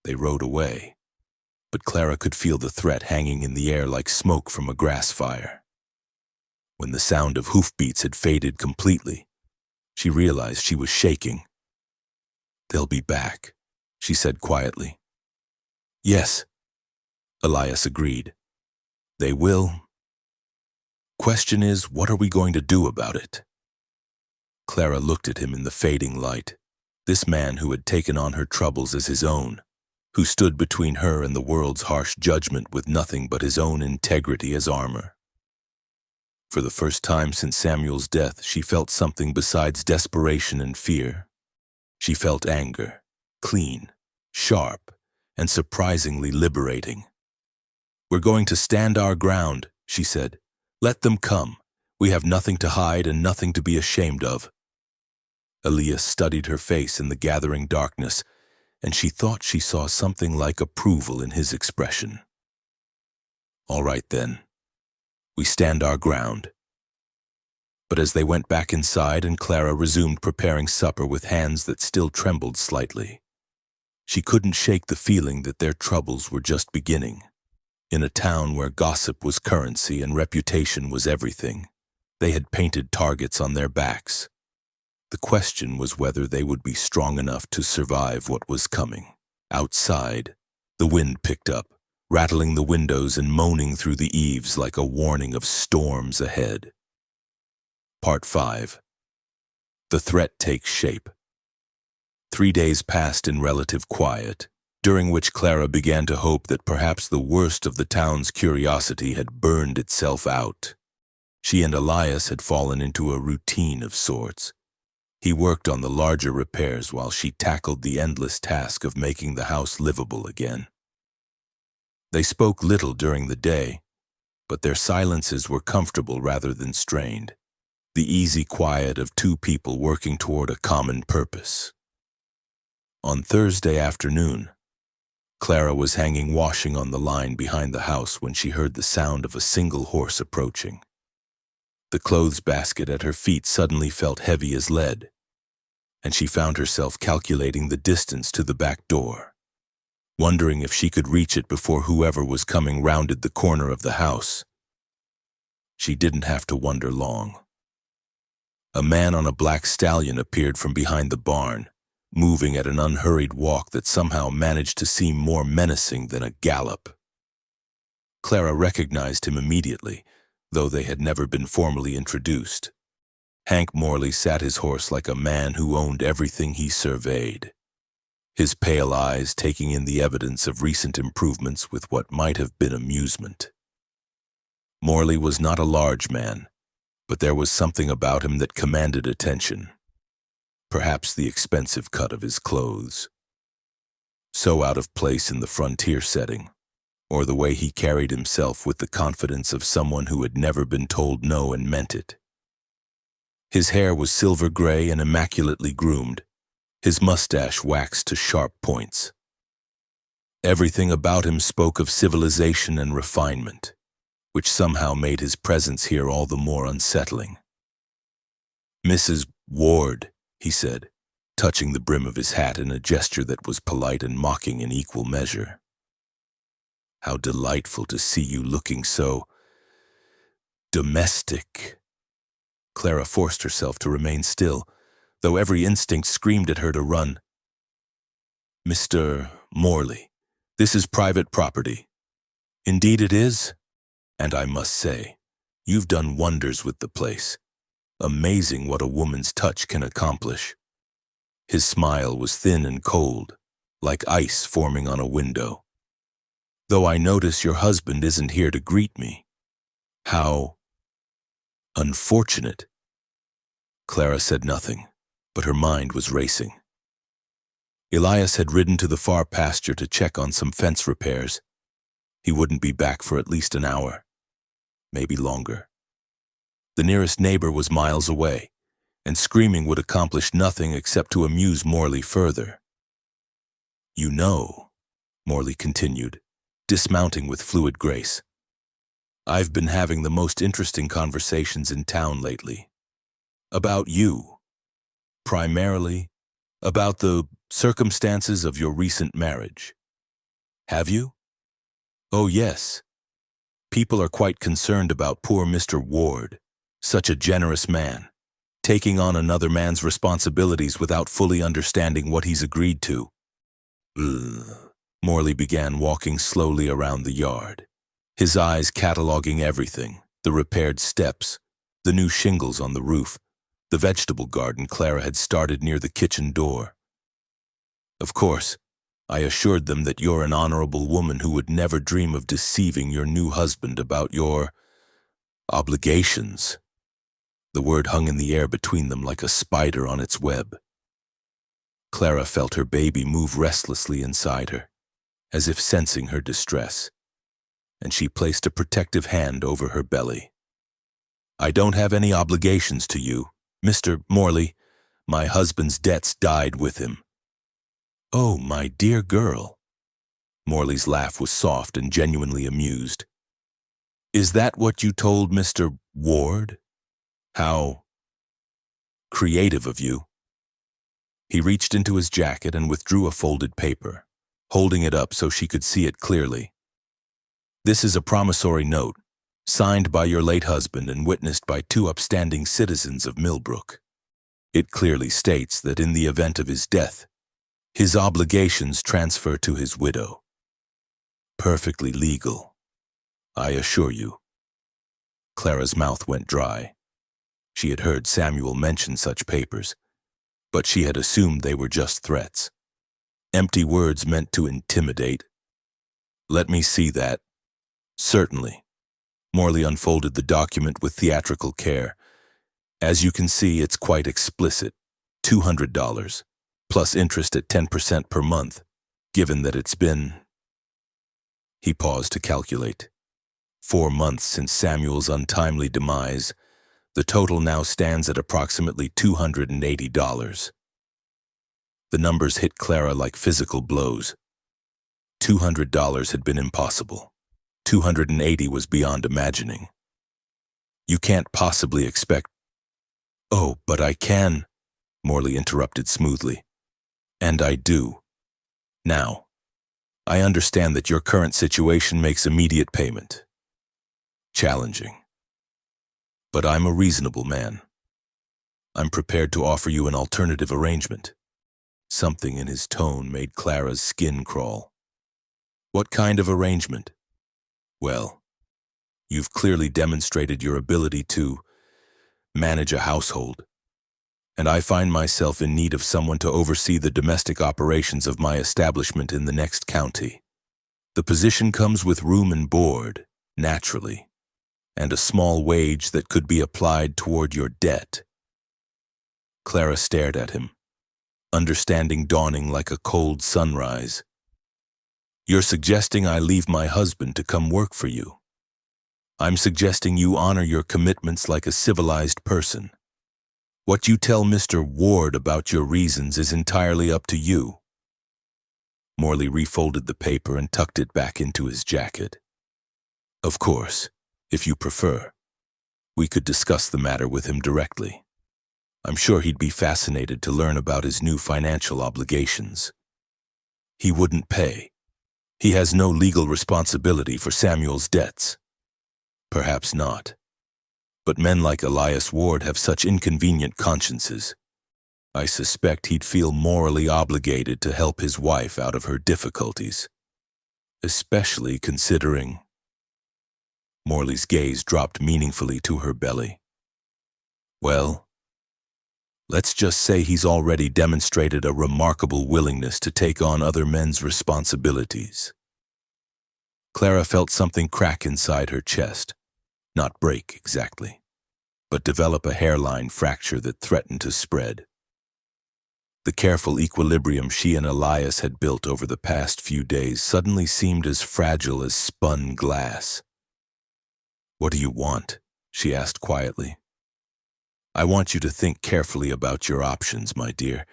They rode away, but Clara could feel the threat hanging in the air like smoke from a grass fire. When the sound of hoofbeats had faded completely, she realized she was shaking. "They'll be back," she said quietly. "Yes," Elias agreed. "They will. Question is, what are we going to do about it?" Clara looked at him in the fading light, this man who had taken on her troubles as his own, who stood between her and the world's harsh judgment with nothing but his own integrity as armor. For the first time since Samuel's death, she felt something besides desperation and fear. She felt anger, clean, sharp, and surprisingly liberating. "We're going to stand our ground," she said. "Let them come. We have nothing to hide and nothing to be ashamed of." Elias studied her face in the gathering darkness, and she thought she saw something like approval in his expression. "All right then. We stand our ground." But as they went back inside and Clara resumed preparing supper with hands that still trembled slightly, she couldn't shake the feeling that their troubles were just beginning. In a town where gossip was currency and reputation was everything, they had painted targets on their backs. The question was whether they would be strong enough to survive what was coming. Outside, the wind picked up, rattling the windows and moaning through the eaves like a warning of storms ahead. Part 5. The threat takes shape. 3 days passed in relative quiet, during which Clara began to hope that perhaps the worst of the town's curiosity had burned itself out. She and Elias had fallen into a routine of sorts. He worked on the larger repairs while she tackled the endless task of making the house livable again. They spoke little during the day, but their silences were comfortable rather than strained, the easy quiet of two people working toward a common purpose. On Thursday afternoon, Clara was hanging washing on the line behind the house when she heard the sound of a single horse approaching. The clothes basket at her feet suddenly felt heavy as lead, and she found herself calculating the distance to the back door, wondering if she could reach it before whoever was coming rounded the corner of the house. She didn't have to wonder long. A man on a black stallion appeared from behind the barn, moving at an unhurried walk that somehow managed to seem more menacing than a gallop. Clara recognized him immediately, though they had never been formally introduced. Hank Morley sat his horse like a man who owned everything he surveyed, his pale eyes taking in the evidence of recent improvements with what might have been amusement. Morley was not a large man, but there was something about him that commanded attention. Perhaps the expensive cut of his clothes, so out of place in the frontier setting, or the way he carried himself with the confidence of someone who had never been told no and meant it. His hair was silver gray and immaculately groomed, his mustache waxed to sharp points. Everything about him spoke of civilization and refinement, which somehow made his presence here all the more unsettling. "Mrs. Ward," he said, touching the brim of his hat in a gesture that was polite and mocking in equal measure. "How delightful to see you looking so domestic." Clara forced herself to remain still, though every instinct screamed at her to run. "Mr. Morley, this is private property." "Indeed it is. And I must say, you've done wonders with the place. Amazing what a woman's touch can accomplish." His smile was thin and cold, like ice forming on a window. "Though I notice your husband isn't here to greet me. How unfortunate." Clara said nothing, but her mind was racing. Elias had ridden to the far pasture to check on some fence repairs. He wouldn't be back for at least an hour, maybe longer. The nearest neighbor was miles away, and screaming would accomplish nothing except to amuse Morley further. "You know," Morley continued, dismounting with fluid grace, "I've been having the most interesting conversations in town lately. About you. Primarily, about the circumstances of your recent marriage. Have you?" "Oh, yes. People are quite concerned about poor Mr. Ward, such a generous man, taking on another man's responsibilities without fully understanding what he's agreed to." Ugh. Morley began walking slowly around the yard, his eyes cataloging everything, the repaired steps, the new shingles on the roof, the vegetable garden Clara had started near the kitchen door. "Of course, I assured them that you're an honorable woman who would never dream of deceiving your new husband about your obligations." The word hung in the air between them like a spider on its web. Clara felt her baby move restlessly inside her, as if sensing her distress, and she placed a protective hand over her belly. "I don't have any obligations to you, Mr. Morley. My husband's debts died with him." "Oh, my dear girl." Morley's laugh was soft and genuinely amused. "Is that what you told Mr. Ward? How creative of you." He reached into his jacket and withdrew a folded paper, holding it up so she could see it clearly. "This is a promissory note, signed by your late husband and witnessed by 2 upstanding citizens of Millbrook. It clearly states that in the event of his death, his obligations transfer to his widow. Perfectly legal, I assure you." Clara's mouth went dry. She had heard Samuel mention such papers, but she had assumed they were just threats. Empty words meant to intimidate. "Let me see that." "Certainly." Morley unfolded the document with theatrical care. "As you can see, it's quite explicit. $200, plus interest at 10% per month, given that it's been—" He paused to calculate. 4 months since Samuel's untimely demise. The total now stands at approximately $280. The numbers hit Clara like physical blows. $200 had been impossible. 280 was beyond imagining. "You can't possibly expect—" "Oh, but I can," Morley interrupted smoothly. "And I do. Now, I understand that your current situation makes immediate payment challenging. But I'm a reasonable man. I'm prepared to offer you an alternative arrangement." Something in his tone made Clara's skin crawl. "What kind of arrangement?" "Well, you've clearly demonstrated your ability to manage a household, and I find myself in need of someone to oversee the domestic operations of my establishment in the next county. The position comes with room and board, naturally, and a small wage that could be applied toward your debt." Clara stared at him, understanding dawning like a cold sunrise. "You're suggesting I leave my husband to come work for you. I'm suggesting you honor your commitments like a civilized person. What you tell Mr. Ward about your reasons is entirely up to you." Morley refolded the paper and tucked it back into his jacket. "Of course, if you prefer, we could discuss the matter with him directly. I'm sure he'd be fascinated to learn about his new financial obligations." "He wouldn't pay. He has no legal responsibility for Samuel's debts." "Perhaps not. But men like Elias Ward have such inconvenient consciences. I suspect he'd feel morally obligated to help his wife out of her difficulties, especially considering—" Morley's gaze dropped meaningfully to her belly. "Well, let's just say he's already demonstrated a remarkable willingness to take on other men's responsibilities." Clara felt something crack inside her chest. Not break, exactly, but develop a hairline fracture that threatened to spread. The careful equilibrium she and Elias had built over the past few days suddenly seemed as fragile as spun glass. "What do you want?" she asked quietly. "I want you to think carefully about your options, my dear.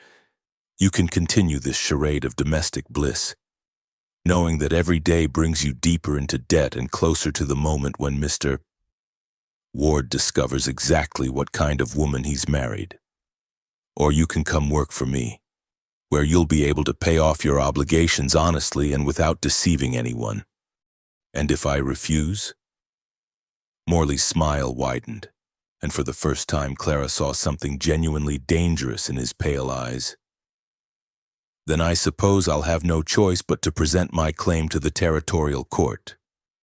You can continue this charade of domestic bliss, knowing that every day brings you deeper into debt and closer to the moment when Mr. Ward discovers exactly what kind of woman he's married. Or you can come work for me, where you'll be able to pay off your obligations honestly and without deceiving anyone. And if I refuse?" Morley's smile widened, and for the first time Clara saw something genuinely dangerous in his pale eyes. "Then I suppose I'll have no choice but to present my claim to the territorial court,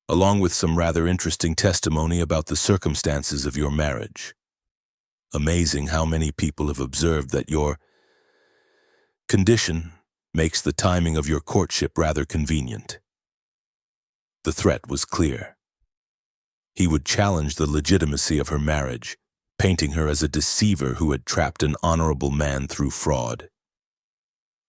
along with some rather interesting testimony about the circumstances of your marriage. Amazing how many people have observed that your condition makes the timing of your courtship rather convenient." The threat was clear. He would challenge the legitimacy of her marriage, painting her as a deceiver who had trapped an honorable man through fraud.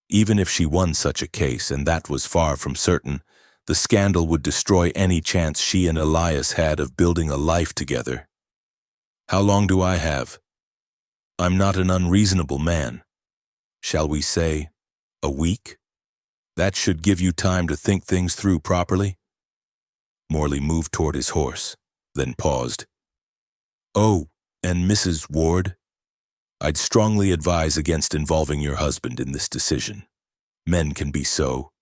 Even if she won such a case, and that was far from certain, the scandal would destroy any chance she and Elias had of building a life together. "How long do I have? I'm not an unreasonable man. Shall we say a week? That should give you time to think things through properly." Morley moved toward his horse, then paused. "Oh, and Mrs. Ward, I'd strongly advise against involving your husband in this decision. Men can be so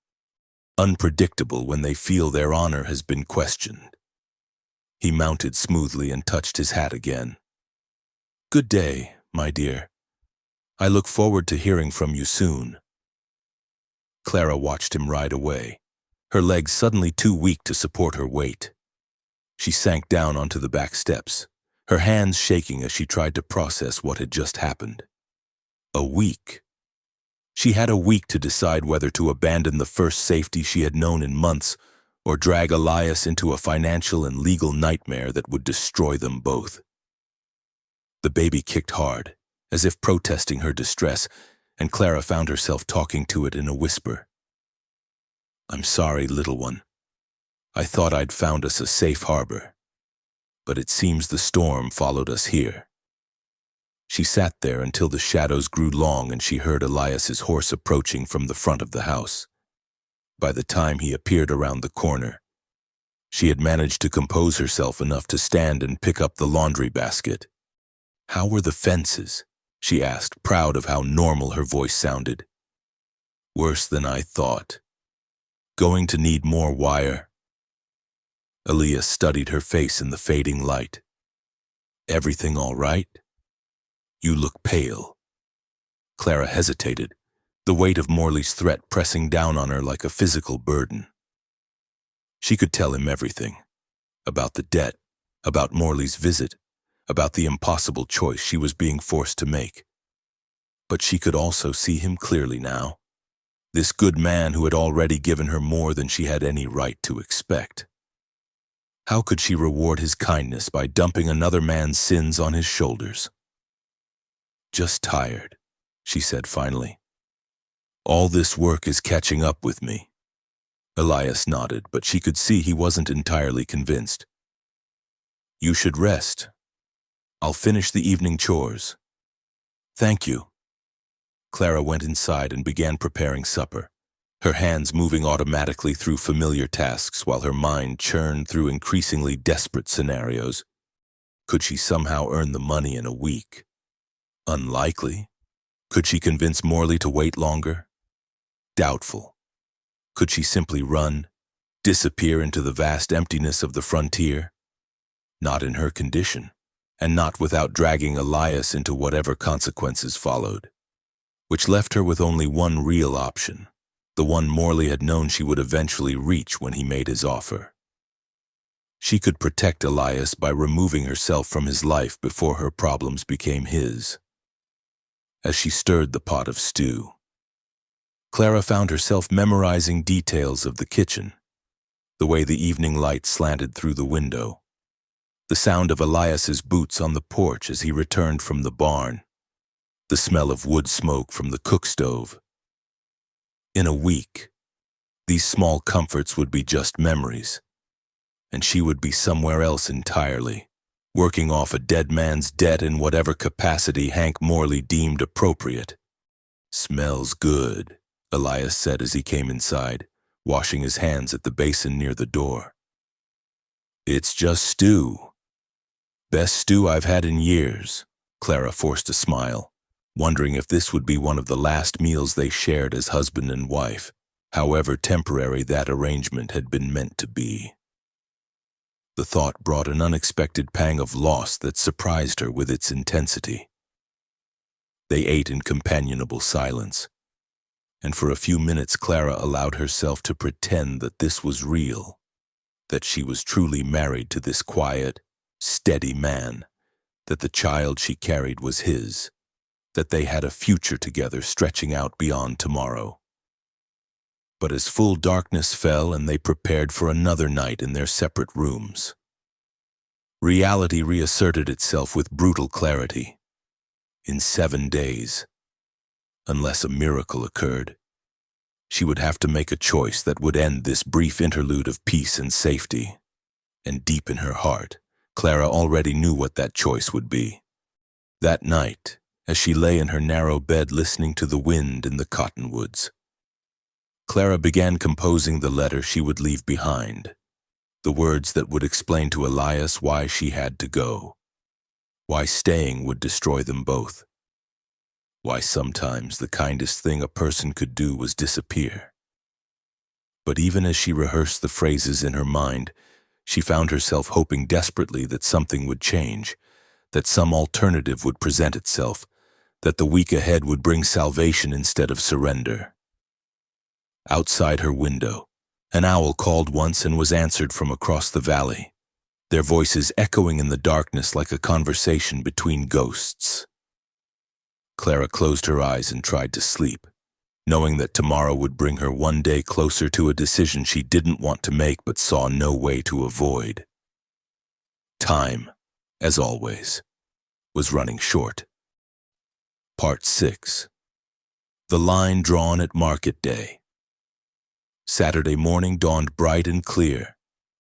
unpredictable when they feel their honor has been questioned." He mounted smoothly and touched his hat again. "Good day, my dear. I look forward to hearing from you soon." Clara watched him ride away, her legs suddenly too weak to support her weight. She sank down onto the back steps, her hands shaking as she tried to process what had just happened. A week. She had a week to decide whether to abandon the first safety she had known in months or drag Elias into a financial and legal nightmare that would destroy them both. The baby kicked hard, as if protesting her distress, and Clara found herself talking to it in a whisper. "I'm sorry, little one. I thought I'd found us a safe harbor, but it seems the storm followed us here." She sat there until the shadows grew long and she heard Elias's horse approaching from the front of the house. By the time he appeared around the corner, she had managed to compose herself enough to stand and pick up the laundry basket. "How were the fences?" she asked, proud of how normal her voice sounded. "Worse than I thought. Going to need more wire." Elias studied her face in the fading light. "Everything all right? You look pale." Clara hesitated, the weight of Morley's threat pressing down on her like a physical burden. She could tell him everything. About the debt, about Morley's visit, about the impossible choice she was being forced to make. But she could also see him clearly now. This good man who had already given her more than she had any right to expect. How could she reward his kindness by dumping another man's sins on his shoulders? "Just tired," she said finally. "All this work is catching up with me." Elias nodded, but she could see he wasn't entirely convinced. "You should rest. I'll finish the evening chores." "Thank you." Clara went inside and began preparing supper, her hands moving automatically through familiar tasks while her mind churned through increasingly desperate scenarios. Could she somehow earn the money in a week? Unlikely. Could she convince Morley to wait longer? Doubtful. Could she simply run, disappear into the vast emptiness of the frontier? Not in her condition, and not without dragging Elias into whatever consequences followed. Which left her with only one real option, the one Morley had known she would eventually reach when he made his offer. She could protect Elias by removing herself from his life before her problems became his. As she stirred the pot of stew, Clara found herself memorizing details of the kitchen, the way the evening light slanted through the window, the sound of Elias's boots on the porch as he returned from the barn, the smell of wood smoke from the cook stove. In a week, these small comforts would be just memories, and she would be somewhere else entirely, working off a dead man's debt in whatever capacity Hank Morley deemed appropriate. "Smells good," Elias said as he came inside, washing his hands at the basin near the door. "It's just stew. Best stew I've had in years." Clara forced a smile, wondering if this would be one of the last meals they shared as husband and wife, however temporary that arrangement had been meant to be. The thought brought an unexpected pang of loss that surprised her with its intensity. They ate in companionable silence, and for a few minutes Clara allowed herself to pretend that this was real, that she was truly married to this quiet, steady man, that the child she carried was his, that they had a future together stretching out beyond tomorrow. But as full darkness fell and they prepared for another night in their separate rooms, reality reasserted itself with brutal clarity. In 7 days, unless a miracle occurred, she would have to make a choice that would end this brief interlude of peace and safety. And deep in her heart, Clara already knew what that choice would be. That night, as she lay in her narrow bed listening to the wind in the cottonwoods, Clara began composing the letter she would leave behind, the words that would explain to Elias why she had to go, why staying would destroy them both, why sometimes the kindest thing a person could do was disappear. But even as she rehearsed the phrases in her mind, she found herself hoping desperately that something would change, that some alternative would present itself, that the week ahead would bring salvation instead of surrender. Outside her window, an owl called once and was answered from across the valley. their voices echoing in the darkness like a conversation between ghosts. Clara closed her eyes and tried to sleep, knowing that tomorrow would bring her one day closer to a decision she didn't want to make but saw no way to avoid. Time, as always, was running short. Part 6. The line drawn at market day. Saturday morning dawned bright and clear,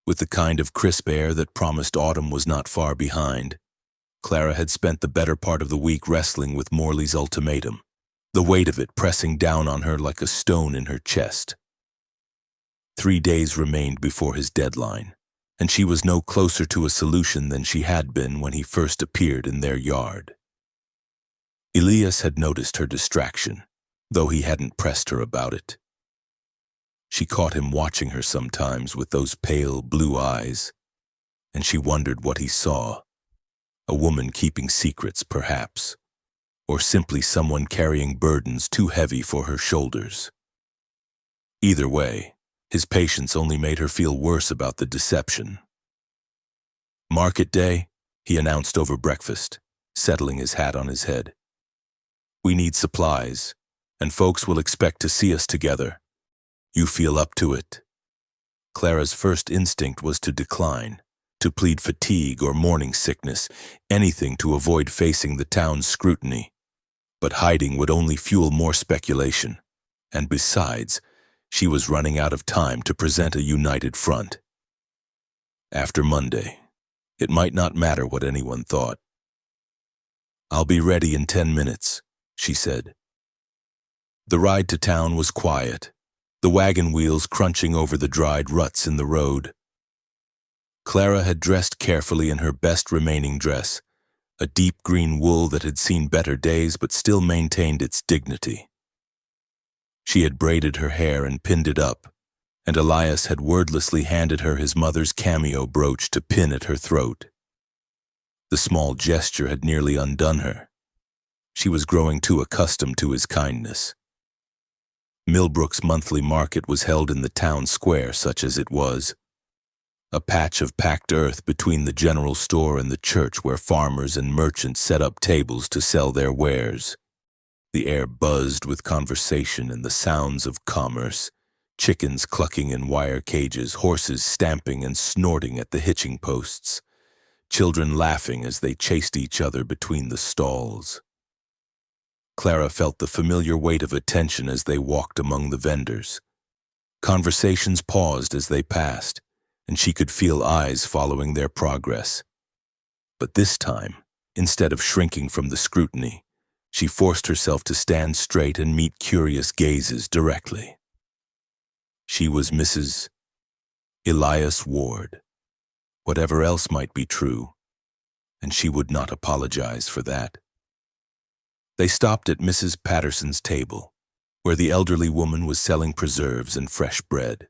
with the kind of crisp air that promised autumn was not far behind. Clara had spent the better part of the week wrestling with Morley's ultimatum, the weight of it pressing down on her like a stone in her chest. 3 days remained before his deadline, and she was no closer to a solution than she had been when he first appeared in their yard. Elias had noticed her distraction, though he hadn't pressed her about it. She caught him watching her sometimes with those pale blue eyes, and she wondered what he saw. A woman keeping secrets, perhaps, or simply someone carrying burdens too heavy for her shoulders. Either way, his patience only made her feel worse about the deception. "Market day," he announced over breakfast, settling his hat on his head. "We need supplies, and folks will expect to see us together. You feel up to it?" Clara's first instinct was to decline, to plead fatigue or morning sickness, anything to avoid facing the town's scrutiny. But hiding would only fuel more speculation, and besides, she was running out of time to present a united front. After Monday, it might not matter what anyone thought. "I'll be ready in 10 minutes, she said. The ride to town was quiet, the wagon wheels crunching over the dried ruts in the road. Clara had dressed carefully in her best remaining dress, a deep green wool that had seen better days but still maintained its dignity. She had braided her hair and pinned it up, and Elias had wordlessly handed her his mother's cameo brooch to pin at her throat. The small gesture had nearly undone her. She was growing too accustomed to his kindness. Millbrook's monthly market was held in the town square, such as it was, a patch of packed earth between the general store and the church where farmers and merchants set up tables to sell their wares. The air buzzed with conversation and the sounds of commerce, chickens clucking in wire cages, horses stamping and snorting at the hitching posts, children laughing as they chased each other between the stalls. Clara felt the familiar weight of attention as they walked among the vendors. Conversations paused as they passed, and she could feel eyes following their progress. But this time, instead of shrinking from the scrutiny, she forced herself to stand straight and meet curious gazes directly. She was Mrs. Elias Ward, whatever else might be true, and she would not apologize for that. They stopped at Mrs. Patterson's table, where the elderly woman was selling preserves and fresh bread.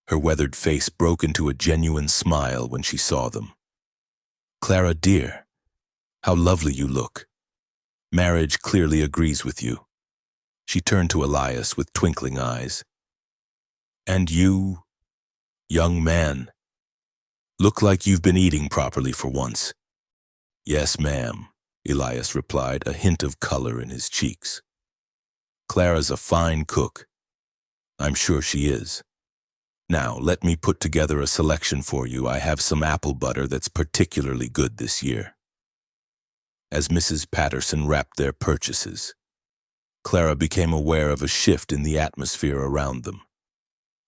Her weathered face broke into a genuine smile when she saw them. "Clara, dear, how lovely you look. Marriage clearly agrees with you." She turned to Elias with twinkling eyes. "And you, young man, look like you've been eating properly for once." "Yes, ma'am," Elias replied, a hint of color in his cheeks. "Clara's a fine cook. I'm sure she is. Now, let me put together a selection for you. I have some apple butter that's particularly good this year." As Mrs. Patterson wrapped their purchases, Clara became aware of a shift in the atmosphere around them.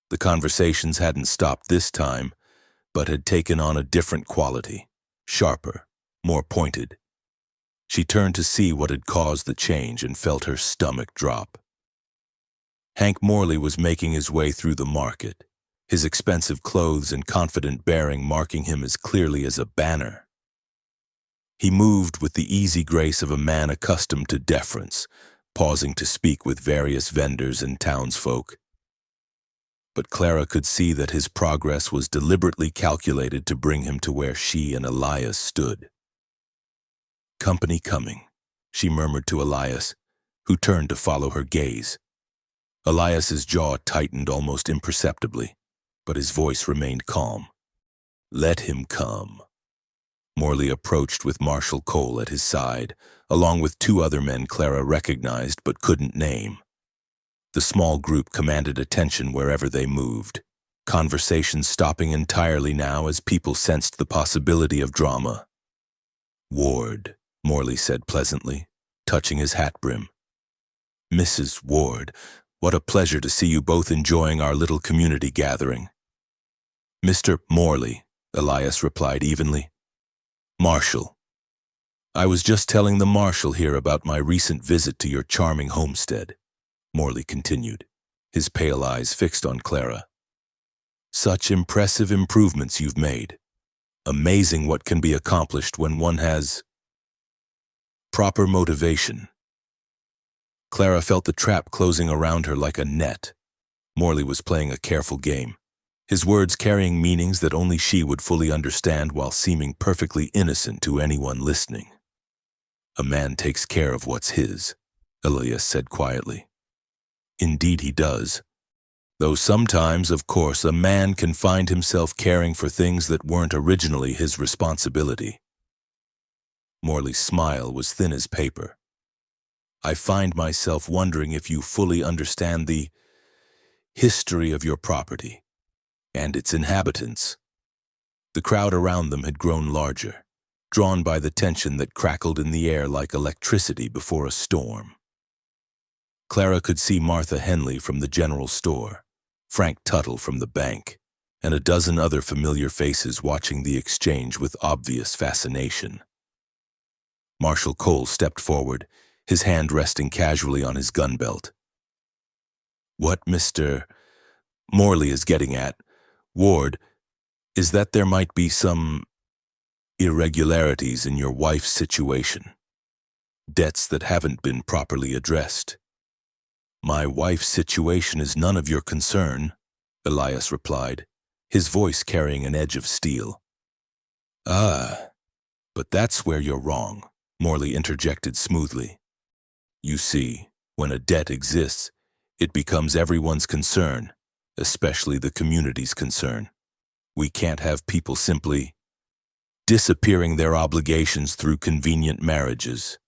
The conversations hadn't stopped this time, but had taken on a different quality, sharper, more pointed. She turned to see what had caused the change and felt her stomach drop. Hank Morley was making his way through the market, his expensive clothes and confident bearing marking him as clearly as a banner. He moved with the easy grace of a man accustomed to deference, pausing to speak with various vendors and townsfolk. But Clara could see that his progress was deliberately calculated to bring him to where she and Elias stood. "Company coming," she murmured to Elias, who turned to follow her gaze. Elias's jaw tightened almost imperceptibly, but his voice remained calm. Let him come. Morley approached with Marshall Cole at his side, along with two other men Clara recognized but couldn't name. The small group commanded attention wherever they moved, conversation stopping entirely now as people sensed the possibility of drama. "Ward," Morley said pleasantly, touching his hat brim. "Mrs. Ward, what a pleasure to see you both enjoying our little community gathering." "Mr. Morley," Elias replied evenly. "Marshall. I was just telling the marshal here about my recent visit to your charming homestead," Morley continued, his pale eyes fixed on Clara. "Such impressive improvements you've made. Amazing what can be accomplished when one has proper motivation." Clara felt the trap closing around her like a net. Morley was playing a careful game, his words carrying meanings that only she would fully understand while seeming perfectly innocent to anyone listening. "A man takes care of what's his," Elias said quietly. "Indeed he does. Though sometimes, of course, a man can find himself caring for things that weren't originally his responsibility." Morley's smile was thin as paper. "I find myself wondering if you fully understand the history of your property and its inhabitants." The crowd around them had grown larger, drawn by the tension that crackled in the air like electricity before a storm. Clara could see Martha Henley from the general store, Frank Tuttle from the bank, and a dozen other familiar faces watching the exchange with obvious fascination. Marshall Cole stepped forward, his hand resting casually on his gun belt. "What Mr. Morley is getting at, Ward, is that there might be some irregularities in your wife's situation, debts that haven't been properly addressed." "My wife's situation is none of your concern," Elias replied, his voice carrying an edge of steel. "Ah, but that's where you're wrong," Morley interjected smoothly. "You see, when a debt exists, it becomes everyone's concern, especially the community's concern. We can't have people simply disappearing their obligations through convenient marriages."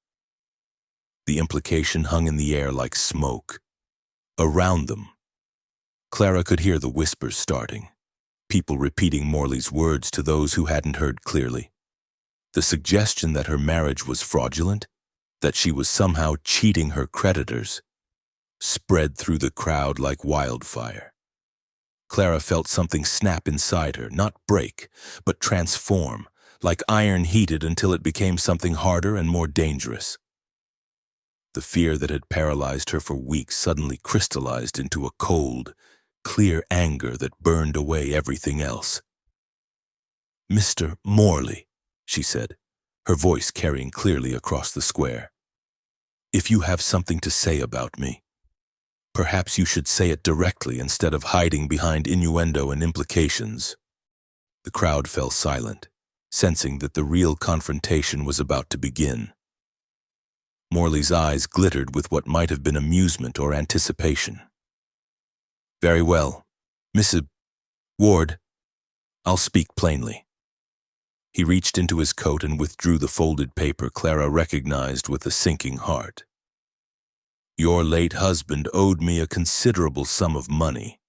The implication hung in the air like smoke. Around them, Clara could hear the whispers starting, people repeating Morley's words to those who hadn't heard clearly. The suggestion that her marriage was fraudulent, that she was somehow cheating her creditors, spread through the crowd like wildfire. Clara felt something snap inside her, not break, but transform, like iron heated until it became something harder and more dangerous. The fear that had paralyzed her for weeks suddenly crystallized into a cold, clear anger that burned away everything else. "Mr. Morley," she said, her voice carrying clearly across the square, "if you have something to say about me, perhaps you should say it directly instead of hiding behind innuendo and implications." The crowd fell silent, sensing that the real confrontation was about to begin. Morley's eyes glittered with what might have been amusement or anticipation. "Very well, Mrs. Ward, I'll speak plainly." He reached into his coat and withdrew the folded paper Clara recognized with a sinking heart. "Your late husband owed me a considerable sum of money.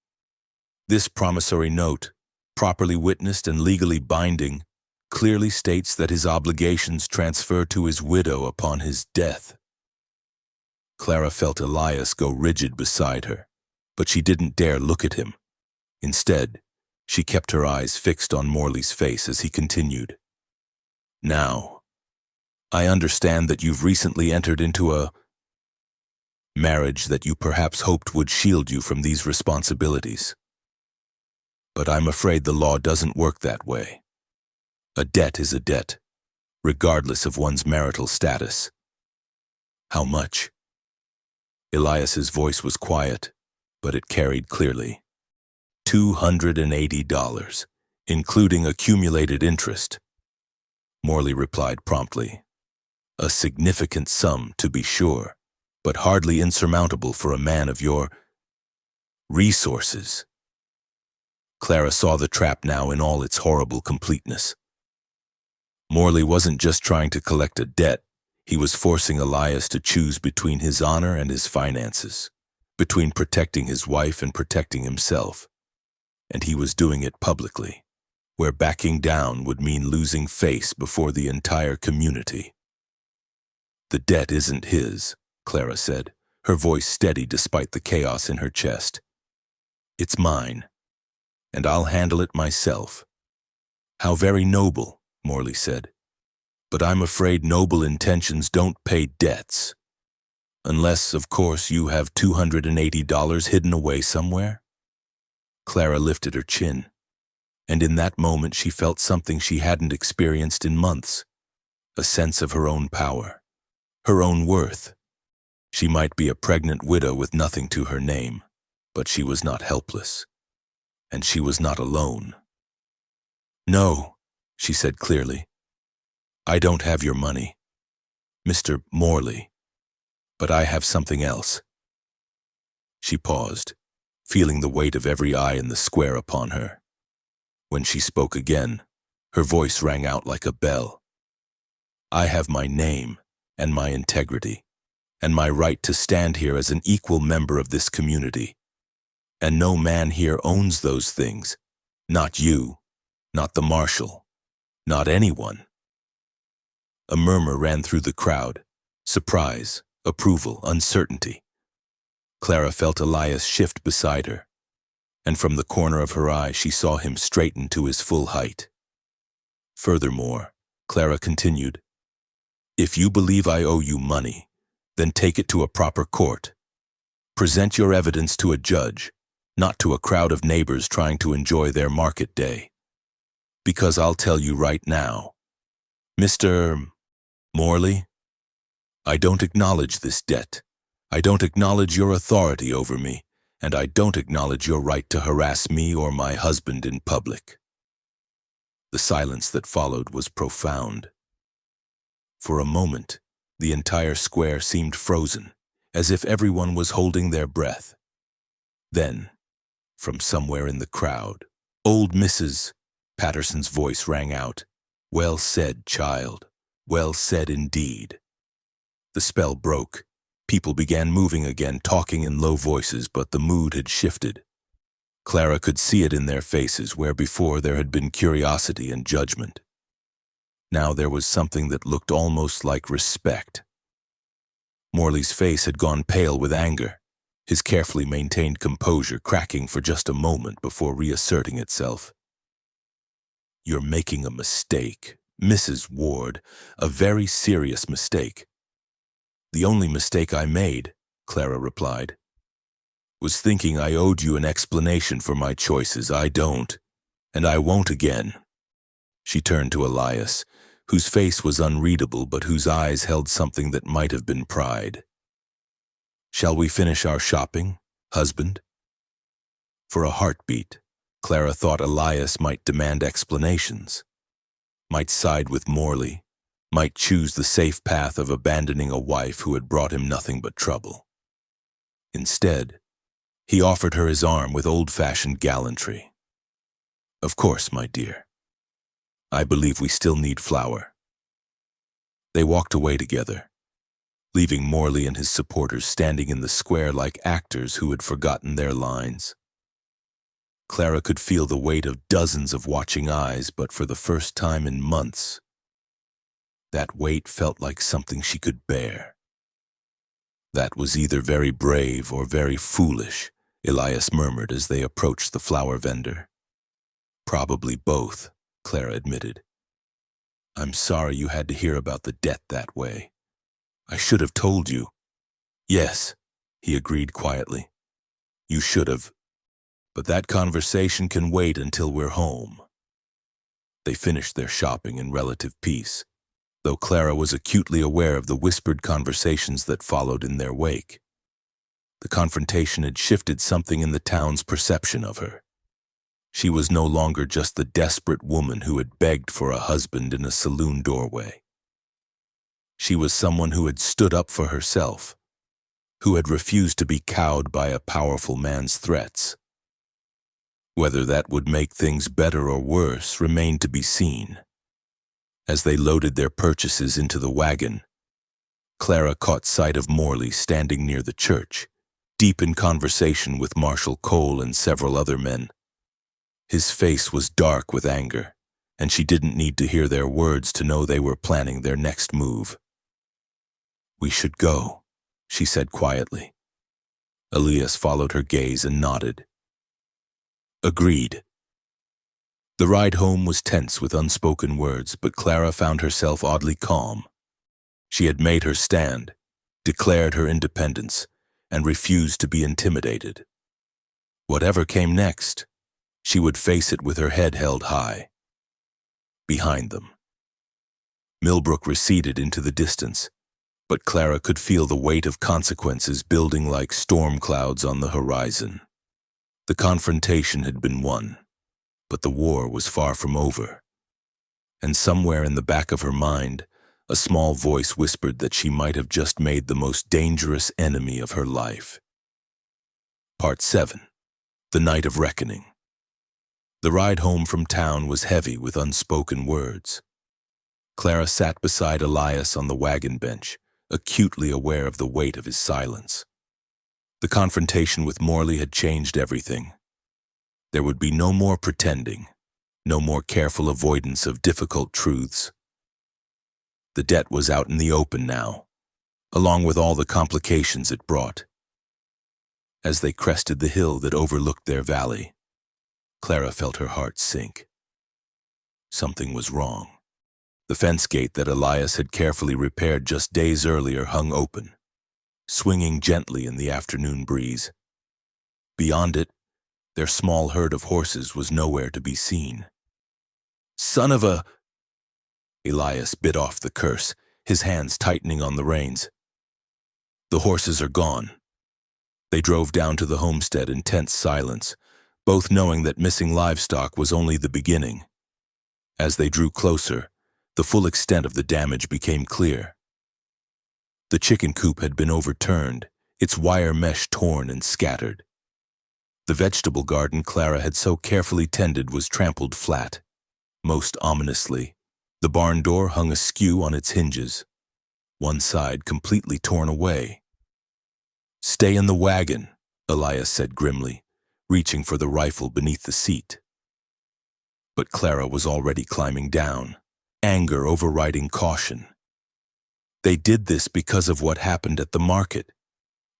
This promissory note, properly witnessed and legally binding, clearly states that his obligations transfer to his widow upon his death." Clara felt Elias go rigid beside her, but she didn't dare look at him. Instead, she kept her eyes fixed on Morley's face as he continued. "Now, I understand that you've recently entered into a marriage that you perhaps hoped would shield you from these responsibilities. But I'm afraid the law doesn't work that way. A debt is a debt, regardless of one's marital status." "How much?" Elias's voice was quiet, but it carried clearly. $280, including accumulated interest," Morley replied promptly. "A significant sum, to be sure, but hardly insurmountable for a man of your resources." Clara saw the trap now in all its horrible completeness. Morley wasn't just trying to collect a debt, he was forcing Elias to choose between his honor and his finances, between protecting his wife and protecting himself. And he was doing it publicly, where backing down would mean losing face before the entire community. "The debt isn't his," Clara said, her voice steady despite the chaos in her chest. "It's mine, and I'll handle it myself." "How very noble," Morley said. "But I'm afraid noble intentions don't pay debts. Unless, of course, you have $280 hidden away somewhere?" Clara lifted her chin, and in that moment she felt something she hadn't experienced in months, a sense of her own power, her own worth. She might be a pregnant widow with nothing to her name, but she was not helpless, and she was not alone. "No," she said clearly. "I don't have your money, Mr. Morley, but I have something else." She paused, feeling the weight of every eye in the square upon her. When she spoke again, her voice rang out like a bell. "I have my name and my integrity, and my right to stand here as an equal member of this community. And no man here owns those things. Not you, not the marshal, not anyone." A murmur ran through the crowd, surprise, approval, uncertainty. Clara felt Elias shift beside her, and from the corner of her eye she saw him straighten to his full height. Furthermore, Clara continued, "If you believe I owe you money, then take it to a proper court. Present your evidence to a judge, not to a crowd of neighbors trying to enjoy their market day. Because I'll tell you right now, Mr. Morley, I don't acknowledge this debt. I don't acknowledge your authority over me, and I don't acknowledge your right to harass me or my husband in public." The silence that followed was profound. For a moment, the entire square seemed frozen, as if everyone was holding their breath. Then, from somewhere in the crowd, old Mrs. Patterson's voice rang out, "Well said, child. Well said indeed." The spell broke. People began moving again, talking in low voices, but the mood had shifted. Clara could see it in their faces, where before there had been curiosity and judgment. Now there was something that looked almost like respect. Morley's face had gone pale with anger, his carefully maintained composure cracking for just a moment before reasserting itself. "You're making a mistake, Mrs. Ward, a very serious mistake." "The only mistake I made," Clara replied, "was thinking I owed you an explanation for my choices. I don't, and I won't again." She turned to Elias, whose face was unreadable but whose eyes held something that might have been pride. "Shall we finish our shopping, husband?" For a heartbeat, Clara thought Elias might demand explanations, might side with Morley, might choose the safe path of abandoning a wife who had brought him nothing but trouble. Instead, he offered her his arm with old-fashioned gallantry. "Of course, my dear. I believe we still need flour." They walked away together, leaving Morley and his supporters standing in the square like actors who had forgotten their lines. Clara could feel the weight of dozens of watching eyes, but for the first time in months, that weight felt like something she could bear. "That was either very brave or very foolish," Elias murmured as they approached the flour vendor. "Probably both," Clara admitted. "I'm sorry you had to hear about the debt that way. I should have told you." "Yes," he agreed quietly. "You should have. But that conversation can wait until we're home." They finished their shopping in relative peace, though Clara was acutely aware of the whispered conversations that followed in their wake. The confrontation had shifted something in the town's perception of her. She was no longer just the desperate woman who had begged for a husband in a saloon doorway. She was someone who had stood up for herself, who had refused to be cowed by a powerful man's threats. Whether that would make things better or worse remained to be seen. As they loaded their purchases into the wagon, Clara caught sight of Morley standing near the church, deep in conversation with Marshal Cole and several other men. His face was dark with anger, and she didn't need to hear their words to know they were planning their next move. "We should go," she said quietly. Elias followed her gaze and nodded. Agreed. The ride home was tense with unspoken words, but Clara found herself oddly calm. She had made her stand, declared her independence, and refused to be intimidated. Whatever came next, she would face it with her head held high. Behind them, Millbrook receded into the distance, but Clara could feel the weight of consequences building like storm clouds on the horizon. The confrontation had been won, but the war was far from over. And somewhere in the back of her mind, a small voice whispered that she might have just made the most dangerous enemy of her life. Part 7. The Night of Reckoning. The ride home from town was heavy with unspoken words. Clara sat beside Elias on the wagon bench, acutely aware of the weight of his silence. The confrontation with Morley had changed everything. There would be no more pretending, no more careful avoidance of difficult truths. The debt was out in the open now, along with all the complications it brought. As they crested the hill that overlooked their valley, Clara felt her heart sink. Something was wrong. The fence gate that Elias had carefully repaired just days earlier hung open, swinging gently in the afternoon breeze. Beyond it, their small herd of horses was nowhere to be seen. "Son of a—" Elias bit off the curse, his hands tightening on the reins. "The horses are gone." They drove down to the homestead in tense silence, both knowing that missing livestock was only the beginning. As they drew closer, the full extent of the damage became clear. The chicken coop had been overturned, its wire mesh torn and scattered. The vegetable garden Clara had so carefully tended was trampled flat. Most ominously, the barn door hung askew on its hinges, one side completely torn away. "Stay in the wagon," Elias said grimly, reaching for the rifle beneath the seat. But Clara was already climbing down, anger overriding caution. "They did this because of what happened at the market,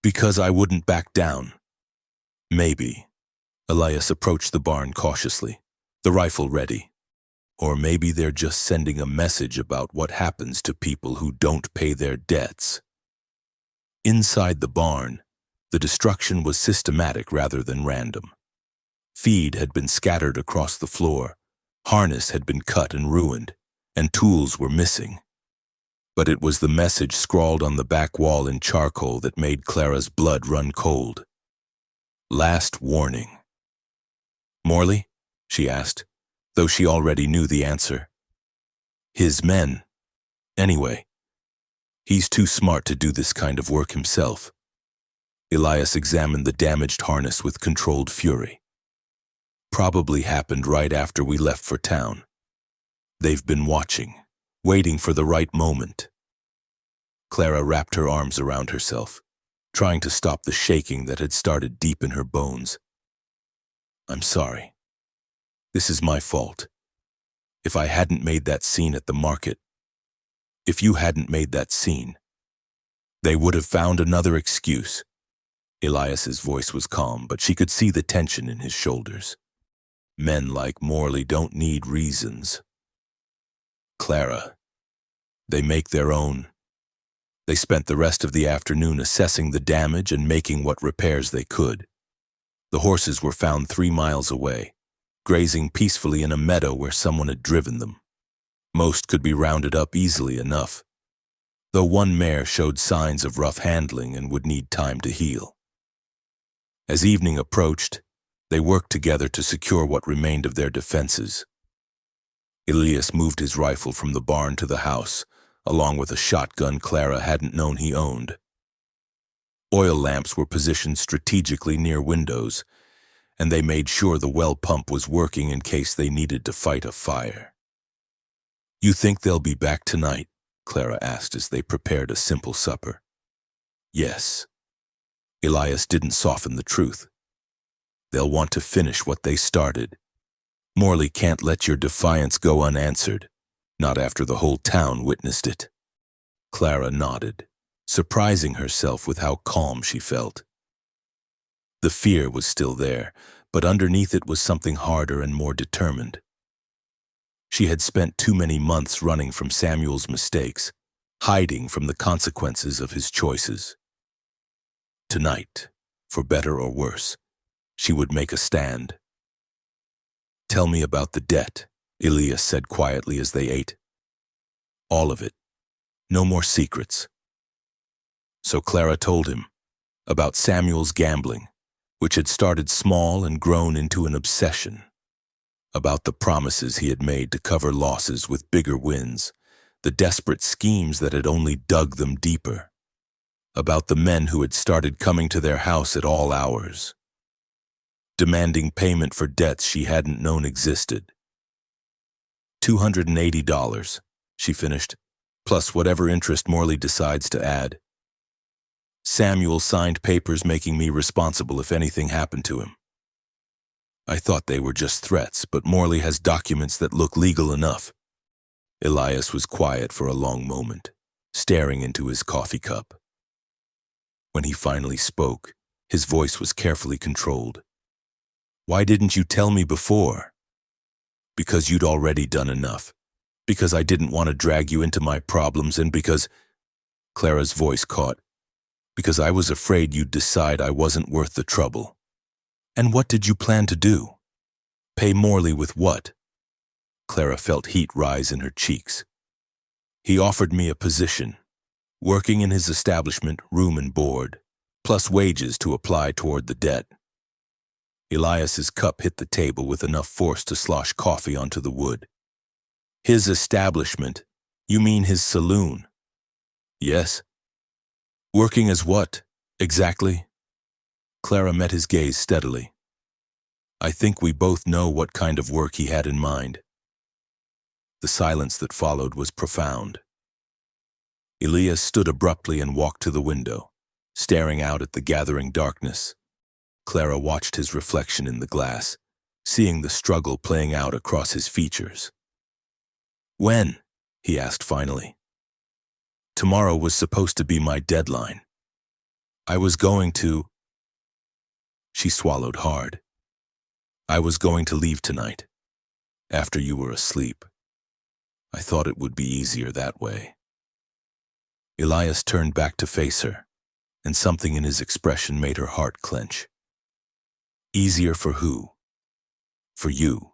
because I wouldn't back down." "Maybe." Elias approached the barn cautiously, the rifle ready. "Or maybe they're just sending a message about what happens to people who don't pay their debts." Inside the barn, the destruction was systematic rather than random. Feed had been scattered across the floor, harness had been cut and ruined, and tools were missing. But it was the message scrawled on the back wall in charcoal that made Clara's blood run cold. "Last warning." "Morley?" she asked, though she already knew the answer. "His men. Anyway, he's too smart to do this kind of work himself." Elias examined the damaged harness with controlled fury. "Probably happened right after we left for town. They've been watching, waiting for the right moment." Clara wrapped her arms around herself, trying to stop the shaking that had started deep in her bones. "I'm sorry. This is my fault. If I hadn't made that scene at the market, if you hadn't made that scene, they would have found another excuse." Elias's voice was calm, but she could see the tension in his shoulders. "Men like Morley don't need reasons. Clara, they make their own." They spent the rest of the afternoon assessing the damage and making what repairs they could. The horses were found 3 miles away, grazing peacefully in a meadow where someone had driven them. Most could be rounded up easily enough, though one mare showed signs of rough handling and would need time to heal. As evening approached, they worked together to secure what remained of their defenses. Elias moved his rifle from the barn to the house, along with a shotgun Clara hadn't known he owned. Oil lamps were positioned strategically near windows, and they made sure the well pump was working in case they needed to fight a fire. "You think they'll be back tonight?" Clara asked as they prepared a simple supper. "Yes." Elias didn't soften the truth. "They'll want to finish what they started. Morley can't let your defiance go unanswered, not after the whole town witnessed it." Clara nodded, surprising herself with how calm she felt. The fear was still there, but underneath it was something harder and more determined. She had spent too many months running from Samuel's mistakes, hiding from the consequences of his choices. Tonight, for better or worse, she would make a stand. "Tell me about the debt," Elias said quietly as they ate. "All of it. No more secrets." So Clara told him about Samuel's gambling, which had started small and grown into an obsession, about the promises he had made to cover losses with bigger wins, the desperate schemes that had only dug them deeper, about the men who had started coming to their house at all hours, demanding payment for debts she hadn't known existed. $280, she finished, plus whatever interest Morley decides to add. "Samuel signed papers making me responsible if anything happened to him. I thought they were just threats, but Morley has documents that look legal enough." Elias was quiet for a long moment, staring into his coffee cup. When he finally spoke, his voice was carefully controlled. "Why didn't you tell me before?" "Because you'd already done enough. Because I didn't want to drag you into my problems, and because—" Clara's voice caught. "Because I was afraid you'd decide I wasn't worth the trouble." "And what did you plan to do? Pay Morley with what?" Clara felt heat rise in her cheeks. "He offered me a position, working in his establishment, room and board, plus wages to apply toward the debt." Elias's cup hit the table with enough force to slosh coffee onto the wood. "His establishment? You mean his saloon?" "Yes." "Working as what, exactly?" Clara met his gaze steadily. "I think we both know what kind of work he had in mind." The silence that followed was profound. Elias stood abruptly and walked to the window, staring out at the gathering darkness. Clara watched his reflection in the glass, seeing the struggle playing out across his features. "When?" he asked finally. "Tomorrow was supposed to be my deadline. I was going to—" She swallowed hard. "I was going to leave tonight, after you were asleep. I thought it would be easier that way." Elias turned back to face her, and something in his expression made her heart clench. "Easier for who?" "For you.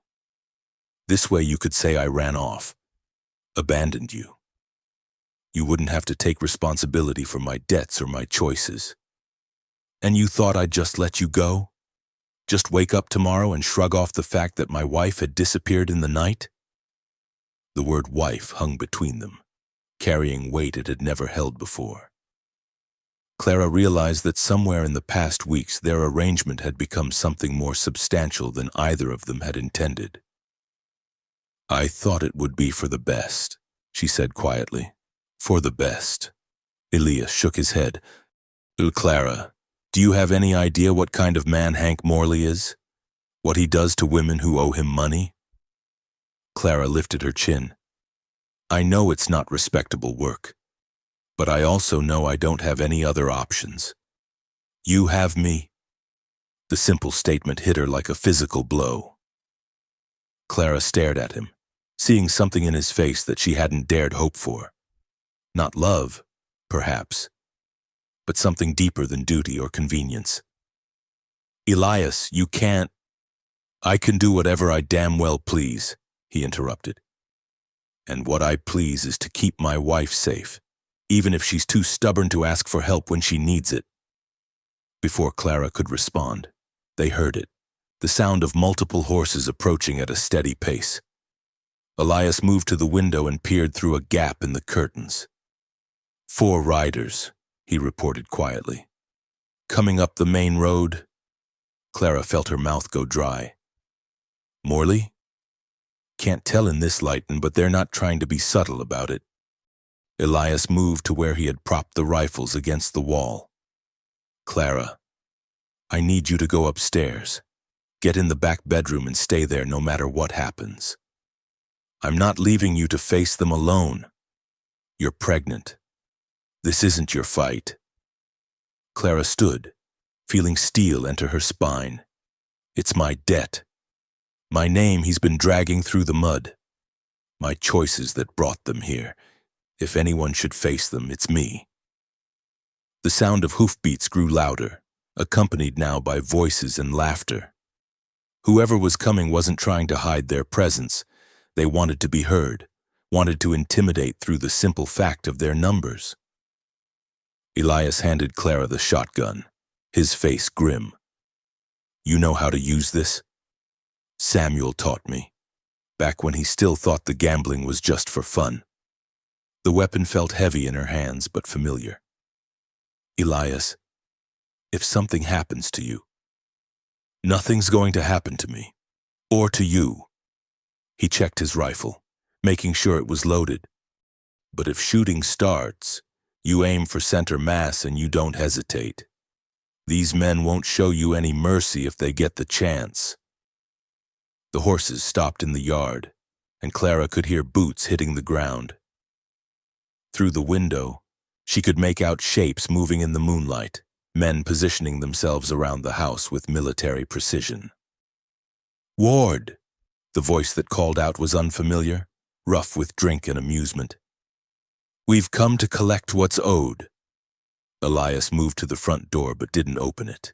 This way you could say I ran off, abandoned you. You wouldn't have to take responsibility for my debts or my choices. And you thought I'd just let you go? Just wake up tomorrow and shrug off the fact that my wife had disappeared in the night?" The word wife hung between them, carrying weight it had never held before. Clara realized that somewhere in the past weeks their arrangement had become something more substantial than either of them had intended. "I thought it would be for the best," she said quietly. "For the best." Elias shook his head. "Clara, do you have any idea what kind of man Hank Morley is? What he does to women who owe him money?" Clara lifted her chin. "I know it's not respectable work, but I also know I don't have any other options. You have me." The simple statement hit her like a physical blow. Clara stared at him, seeing something in his face that she hadn't dared hope for. Not love, perhaps, but something deeper than duty or convenience. "Elias, you can't—" "I can do whatever I damn well please," he interrupted. "And what I please is to keep my wife safe, even if she's too stubborn to ask for help when she needs it." Before Clara could respond, they heard it, the sound of multiple horses approaching at a steady pace. Elias moved to the window and peered through a gap in the curtains. "4 riders," he reported quietly. "Coming up the main road." Clara felt her mouth go dry. Morley? Can't tell in this lighting, but they're not trying to be subtle about it. Elias moved to where he had propped the rifles against the wall. Clara, I need you to go upstairs. Get in the back bedroom and stay there no matter what happens. I'm not leaving you to face them alone. You're pregnant. This isn't your fight. Clara stood, feeling steel enter her spine. It's my debt. My name he's been dragging through the mud. My choices that brought them here. If anyone should face them, it's me. The sound of hoofbeats grew louder, accompanied now by voices and laughter. Whoever was coming wasn't trying to hide their presence. They wanted to be heard, wanted to intimidate through the simple fact of their numbers. Elias handed Clara the shotgun, his face grim. You know how to use this? Samuel taught me, back when he still thought the gambling was just for fun. The weapon felt heavy in her hands, but familiar. Elias, if something happens to you, nothing's going to happen to me, or to you. He checked his rifle, making sure it was loaded. But if shooting starts, you aim for center mass and you don't hesitate. These men won't show you any mercy if they get the chance. The horses stopped in the yard, and Clara could hear boots hitting the ground. Through the window, she could make out shapes moving in the moonlight, men positioning themselves around the house with military precision. Ward! The voice that called out was unfamiliar, rough with drink and amusement. We've come to collect what's owed. Elias moved to the front door but didn't open it.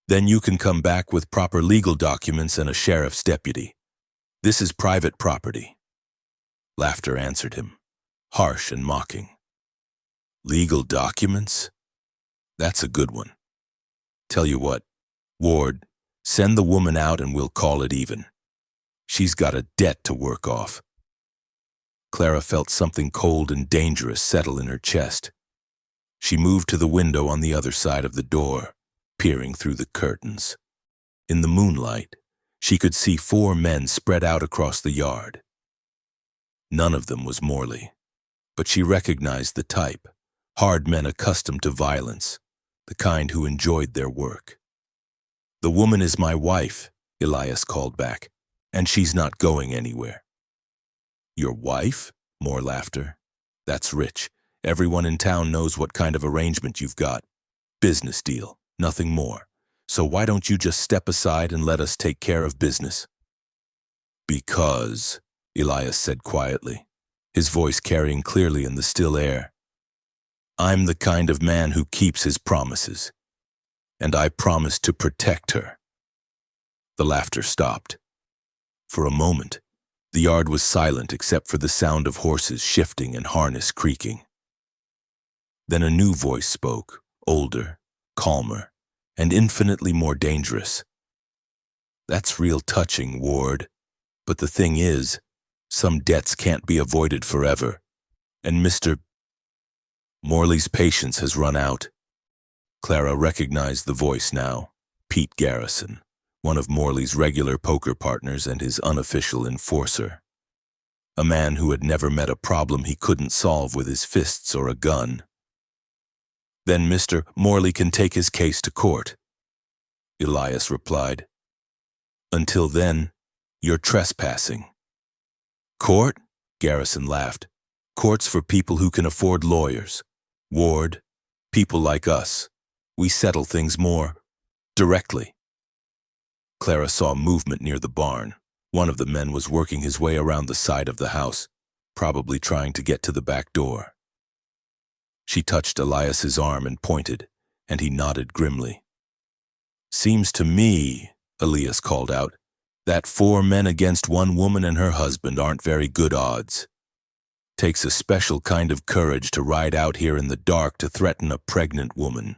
Then you can come back with proper legal documents and a sheriff's deputy. This is private property. Laughter answered him, harsh and mocking. Legal documents? That's a good one. Tell you what, Ward, send the woman out and we'll call it even. She's got a debt to work off. Clara felt something cold and dangerous settle in her chest. She moved to the window on the other side of the door, peering through the curtains. In the moonlight, she could see 4 men spread out across the yard. None of them was Morley, but she recognized the type, hard men accustomed to violence, the kind who enjoyed their work. The woman is my wife, Elias called back, and she's not going anywhere. Your wife? More laughter. That's rich. Everyone in town knows what kind of arrangement you've got. Business deal, nothing more. So why don't you just step aside and let us take care of business? Because, Elias said quietly, his voice carrying clearly in the still air, I'm the kind of man who keeps his promises, and I promised to protect her. The laughter stopped. For a moment, the yard was silent except for the sound of horses shifting and harness creaking. Then a new voice spoke, older, calmer, and infinitely more dangerous. That's real touching, Ward. But the thing is, some debts can't be avoided forever, and Mr. Morley's patience has run out. Clara recognized the voice now, Pete Garrison, one of Morley's regular poker partners and his unofficial enforcer. A man who had never met a problem he couldn't solve with his fists or a gun. Then Mr. Morley can take his case to court, Elias replied. Until then, you're trespassing. Court? Garrison laughed. Court's for people who can afford lawyers. Ward, people like us. We settle things more directly. Clara saw movement near the barn. One of the men was working his way around the side of the house, probably trying to get to the back door. She touched Elias's arm and pointed, and he nodded grimly. Seems to me, Elias called out, that 4 men against 1 woman and her husband aren't very good odds. Takes a special kind of courage to ride out here in the dark to threaten a pregnant woman.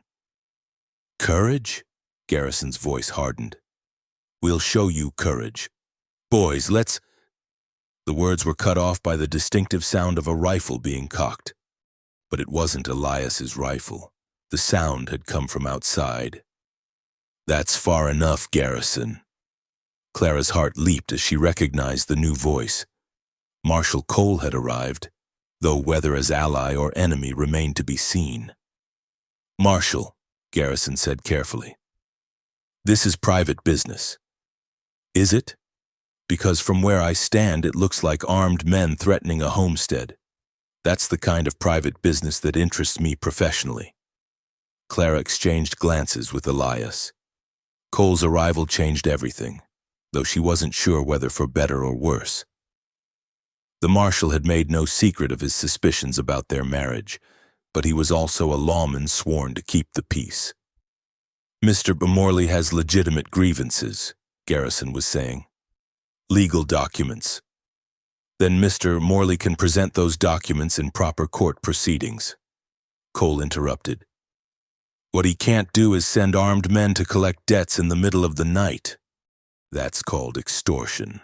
Courage? Garrison's voice hardened. We'll show you courage. Boys, let's... The words were cut off by the distinctive sound of a rifle being cocked. But it wasn't Elias's rifle. The sound had come from outside. That's far enough, Garrison. Clara's heart leaped as she recognized the new voice. Marshal Cole had arrived, though whether as ally or enemy remained to be seen. Marshal, Garrison said carefully, this is private business. Is it? Because from where I stand, it looks like armed men threatening a homestead. That's the kind of private business that interests me professionally. Clara exchanged glances with Elias. Cole's arrival changed everything, though she wasn't sure whether for better or worse. The marshal had made no secret of his suspicions about their marriage, but he was also a lawman sworn to keep the peace. Mr. Morley has legitimate grievances, Garrison was saying. Legal documents. Then Mr. Morley can present those documents in proper court proceedings. Cole interrupted. What he can't do is send armed men to collect debts in the middle of the night. That's called extortion.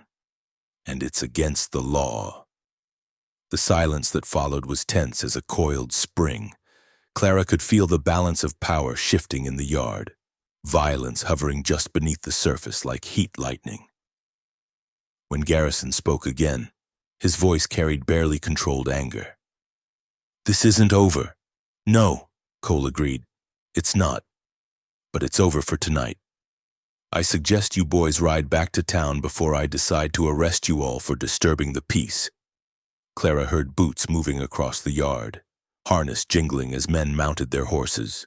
And it's against the law. The silence that followed was tense as a coiled spring. Clara could feel the balance of power shifting in the yard, violence hovering just beneath the surface like heat lightning. When Garrison spoke again, his voice carried barely controlled anger. This isn't over. No, Cole agreed. It's not. But it's over for tonight. I suggest you boys ride back to town before I decide to arrest you all for disturbing the peace. Clara heard boots moving across the yard, harness jingling as men mounted their horses.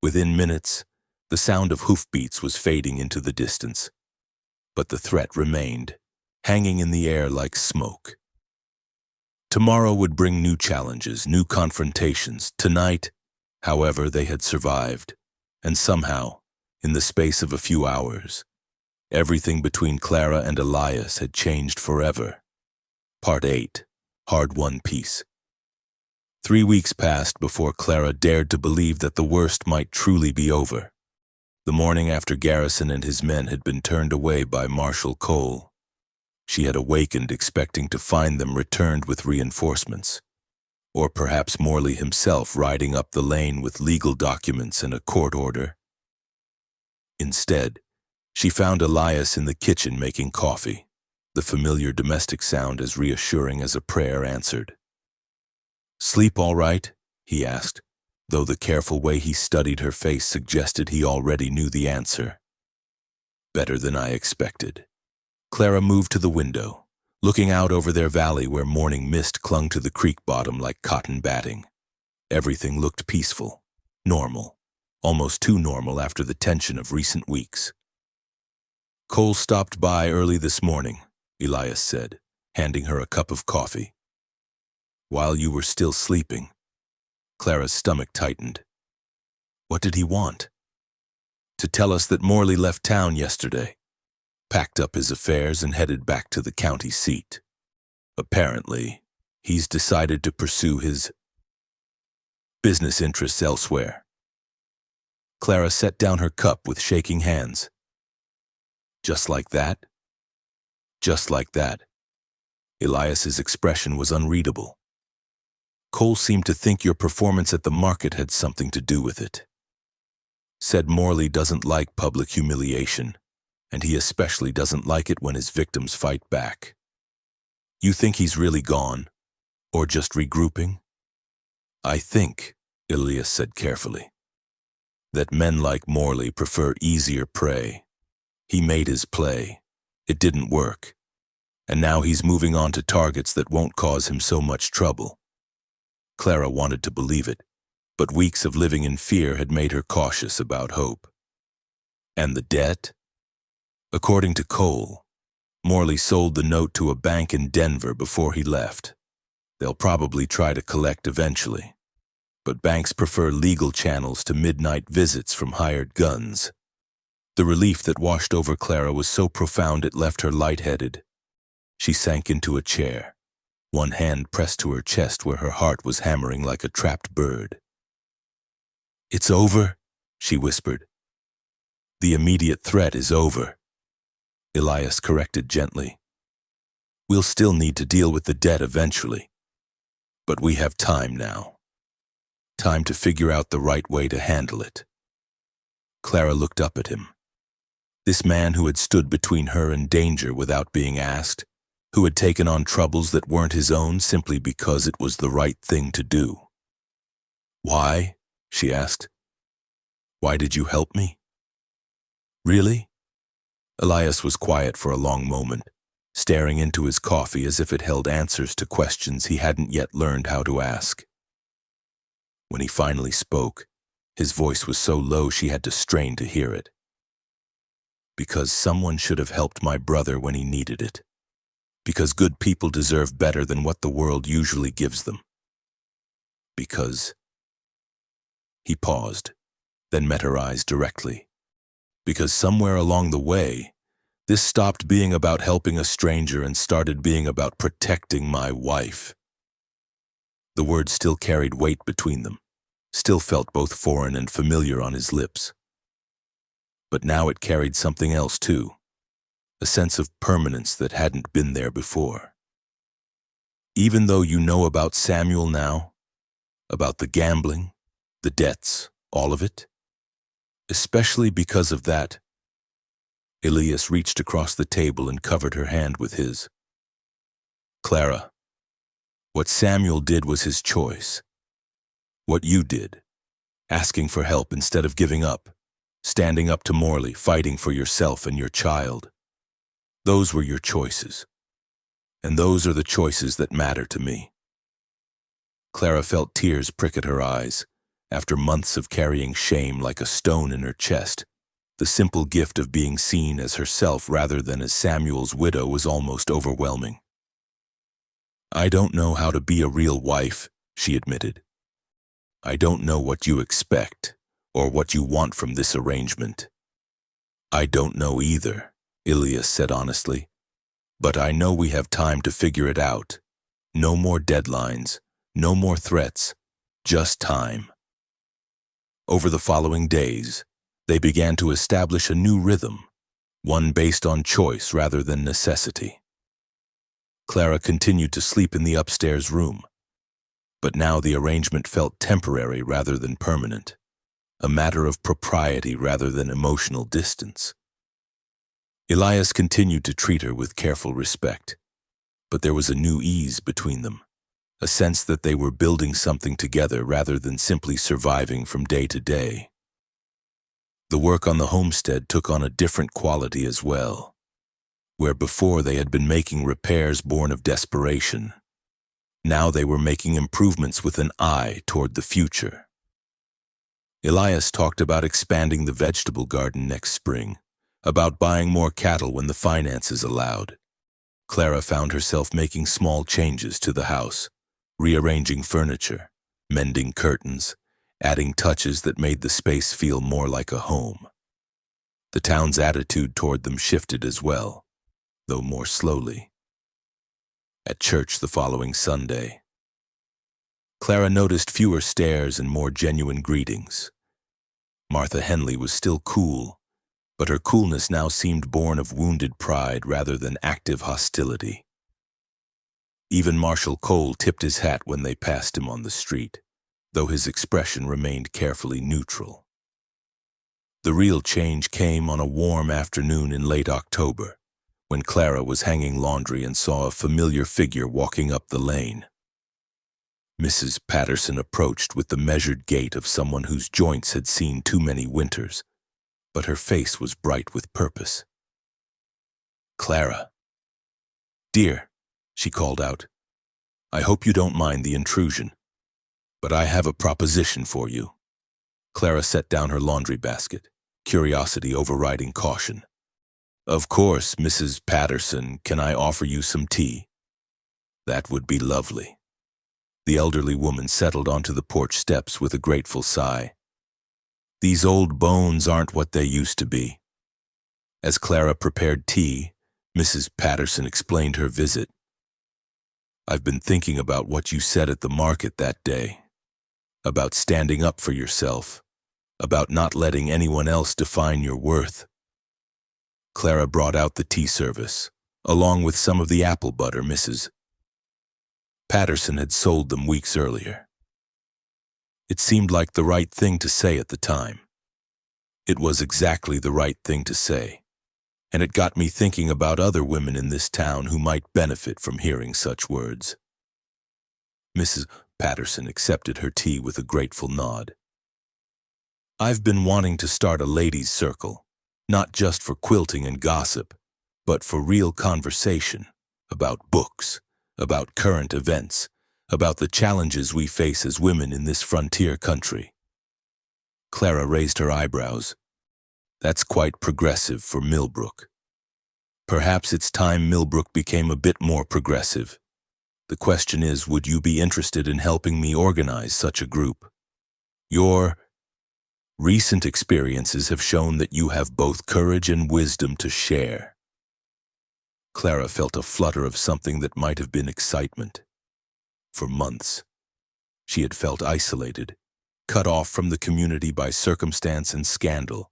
Within minutes, the sound of hoofbeats was fading into the distance. But the threat remained, hanging in the air like smoke. Tomorrow would bring new challenges, new confrontations. Tonight, however, they had survived, and somehow, in the space of a few hours, everything between Clara and Elias had changed forever. Part 8. Hard-won peace. 3 weeks passed before Clara dared to believe that the worst might truly be over. The morning after Garrison and his men had been turned away by Marshal Cole, she had awakened expecting to find them returned with reinforcements, or perhaps Morley himself riding up the lane with legal documents and a court order. Instead, she found Elias in the kitchen making coffee, the familiar domestic sound as reassuring as a prayer answered. Sleep all right? He asked, though the careful way he studied her face suggested he already knew the answer. Better than I expected. Clara moved to the window, looking out over their valley where morning mist clung to the creek bottom like cotton batting. Everything looked peaceful, normal, almost too normal after the tension of recent weeks. Cole stopped by early this morning, Elias said, handing her a cup of coffee. While you were still sleeping. Clara's stomach tightened. What did he want? To tell us that Morley left town yesterday, packed up his affairs and headed back to the county seat. Apparently, he's decided to pursue his business interests elsewhere. Clara set down her cup with shaking hands. Just like that? Just like that. Elias's expression was unreadable. Cole seemed to think your performance at the market had something to do with it. Said Morley doesn't like public humiliation, and he especially doesn't like it when his victims fight back. You think he's really gone? Or just regrouping? I think, Elias said carefully, that men like Morley prefer easier prey. He made his play. It didn't work. And now he's moving on to targets that won't cause him so much trouble. Clara wanted to believe it, but weeks of living in fear had made her cautious about hope. And the debt? According to Cole, Morley sold the note to a bank in Denver before he left. They'll probably try to collect eventually, but banks prefer legal channels to midnight visits from hired guns. The relief that washed over Clara was so profound it left her lightheaded. She sank into a chair, one hand pressed to her chest where her heart was hammering like a trapped bird. It's over, she whispered. The immediate threat is over, Elias corrected gently. We'll still need to deal with the debt eventually, but we have time now. Time to figure out the right way to handle it. Clara looked up at him. This man who had stood between her and danger without being asked, who had taken on troubles that weren't his own simply because it was the right thing to do. "Why?" she asked. "Why did you help me?" "Really?" Elias was quiet for a long moment, staring into his coffee as if it held answers to questions he hadn't yet learned how to ask. When he finally spoke, his voice was so low she had to strain to hear it. "Because someone should have helped my brother when he needed it. Because good people deserve better than what the world usually gives them. Because—" He paused, then met her eyes directly. "Because somewhere along the way, this stopped being about helping a stranger and started being about protecting my wife." The words still carried weight between them, still felt both foreign and familiar on his lips. But now it carried something else too, a sense of permanence that hadn't been there before. "Even though you know about Samuel now, about the gambling, the debts, all of it, especially because of that—" Elias reached across the table and covered her hand with his. "Clara, what Samuel did was his choice. What you did, asking for help instead of giving up, standing up to Morley, fighting for yourself and your child, those were your choices. And those are the choices that matter to me." Clara felt tears prick at her eyes. After months of carrying shame like a stone in her chest, the simple gift of being seen as herself rather than as Samuel's widow was almost overwhelming. "I don't know how to be a real wife," she admitted. "I don't know what you expect or what you want from this arrangement." "I don't know either," Elias said honestly. "But I know we have time to figure it out. No more deadlines, no more threats, just time." Over the following days, they began to establish a new rhythm, one based on choice rather than necessity. Clara continued to sleep in the upstairs room, but now the arrangement felt temporary rather than permanent, a matter of propriety rather than emotional distance. Elias continued to treat her with careful respect, but there was a new ease between them, a sense that they were building something together rather than simply surviving from day to day. The work on the homestead took on a different quality as well. Where before they had been making repairs born of desperation, now they were making improvements with an eye toward the future. Elias talked about expanding the vegetable garden next spring, about buying more cattle when the finances allowed. Clara found herself making small changes to the house, rearranging furniture, mending curtains, adding touches that made the space feel more like a home. The town's attitude toward them shifted as well, though more slowly. At church the following Sunday, Clara noticed fewer stares and more genuine greetings. Martha Henley was still cool, but her coolness now seemed born of wounded pride rather than active hostility. Even Marshall Cole tipped his hat when they passed him on the street, though his expression remained carefully neutral. The real change came on a warm afternoon in late October, when Clara was hanging laundry and saw a familiar figure walking up the lane. Mrs. Patterson approached with the measured gait of someone whose joints had seen too many winters, but her face was bright with purpose. "Clara." "Dear," she called out, "I hope you don't mind the intrusion, but I have a proposition for you." Clara set down her laundry basket, curiosity overriding caution. "Of course, Mrs. Patterson, can I offer you some tea?" "That would be lovely." The elderly woman settled onto the porch steps with a grateful sigh. "These old bones aren't what they used to be." As Clara prepared tea, Mrs. Patterson explained her visit. "I've been thinking about what you said at the market that day, about standing up for yourself, about not letting anyone else define your worth." Clara brought out the tea service, along with some of the apple butter Mrs. Patterson had sold them weeks earlier. It seemed like the right thing to say at the time. It was exactly the right thing to say, and it got me thinking about other women in this town who might benefit from hearing such words. Mrs. Patterson accepted her tea with a grateful nod. I've been wanting to start a ladies' circle, not just for quilting and gossip, but for real conversation about books, about current events, about the challenges we face as women in this frontier country. Clara raised her eyebrows. That's quite progressive for Millbrook. Perhaps it's time Millbrook became a bit more progressive. The question is, would you be interested in helping me organize such a group? Your recent experiences have shown that you have both courage and wisdom to share. Clara felt a flutter of something that might have been excitement. For months, she had felt isolated, cut off from the community by circumstance and scandal.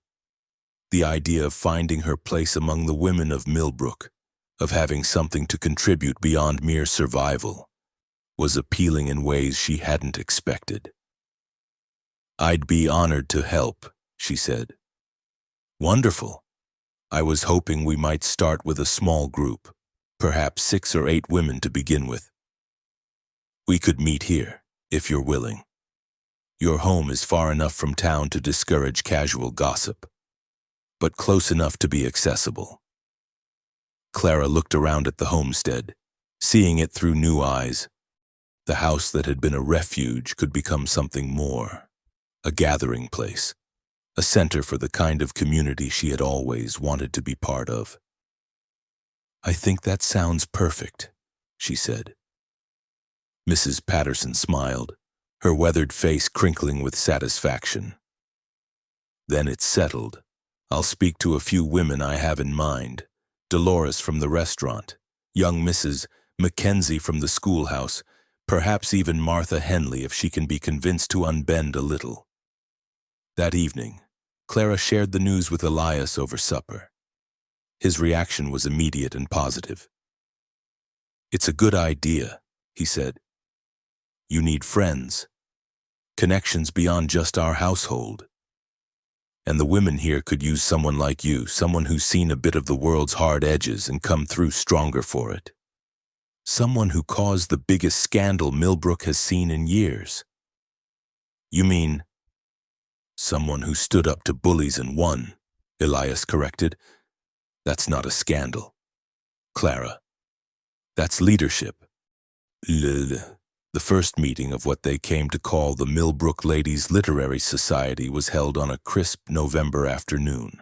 The idea of finding her place among the women of Millbrook, of having something to contribute beyond mere survival, was appealing in ways she hadn't expected. I'd be honored to help, she said. Wonderful. I was hoping we might start with a small group, perhaps 6 or 8 women to begin with. We could meet here, if you're willing. Your home is far enough from town to discourage casual gossip, but close enough to be accessible. Clara looked around at the homestead, seeing it through new eyes. The house that had been a refuge could become something more, a gathering place, a center for the kind of community she had always wanted to be part of. I think that sounds perfect, she said. Mrs. Patterson smiled, her weathered face crinkling with satisfaction. Then it's settled. I'll speak to a few women I have in mind. Dolores from the restaurant, young Mrs. Mackenzie from the schoolhouse, perhaps even Martha Henley if she can be convinced to unbend a little. That evening, Clara shared the news with Elias over supper. His reaction was immediate and positive. It's a good idea, he said. You need friends, connections beyond just our household. And the women here could use someone like you, someone who's seen a bit of the world's hard edges and come through stronger for it. Someone who caused the biggest scandal Millbrook has seen in years. You mean, someone who stood up to bullies and won, Elias corrected. That's not a scandal, Clara. That's leadership. The first meeting of what they came to call the Millbrook Ladies Literary Society was held on a crisp November afternoon.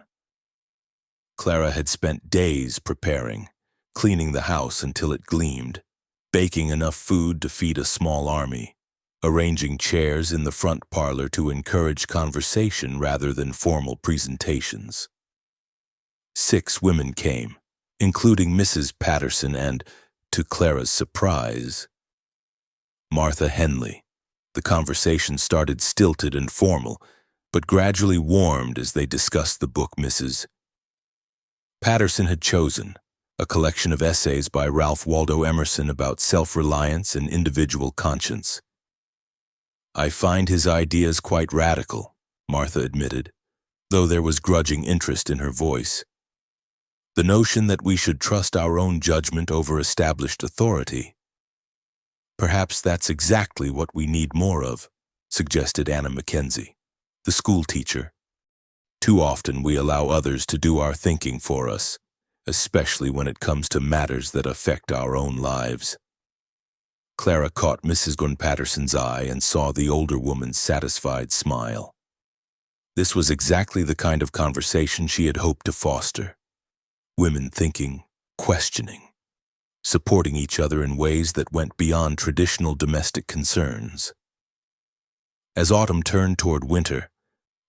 Clara had spent days preparing, cleaning the house until it gleamed, baking enough food to feed a small army, arranging chairs in the front parlor to encourage conversation rather than formal presentations. 6 women came, including Mrs. Patterson and, to Clara's surprise, Martha Henley. The conversation started stilted and formal, but gradually warmed as they discussed the book Mrs. Patterson had chosen, a collection of essays by Ralph Waldo Emerson about self-reliance and individual conscience. I find his ideas quite radical, Martha admitted, though there was grudging interest in her voice. The notion that we should trust our own judgment over established authority. Perhaps that's exactly what we need more of, suggested Anna Mackenzie, the school teacher. Too often we allow others to do our thinking for us, especially when it comes to matters that affect our own lives. Clara caught Mrs. Gunn Patterson's eye and saw the older woman's satisfied smile. This was exactly the kind of conversation she had hoped to foster. Women thinking, questioning, supporting each other in ways that went beyond traditional domestic concerns. As autumn turned toward winter,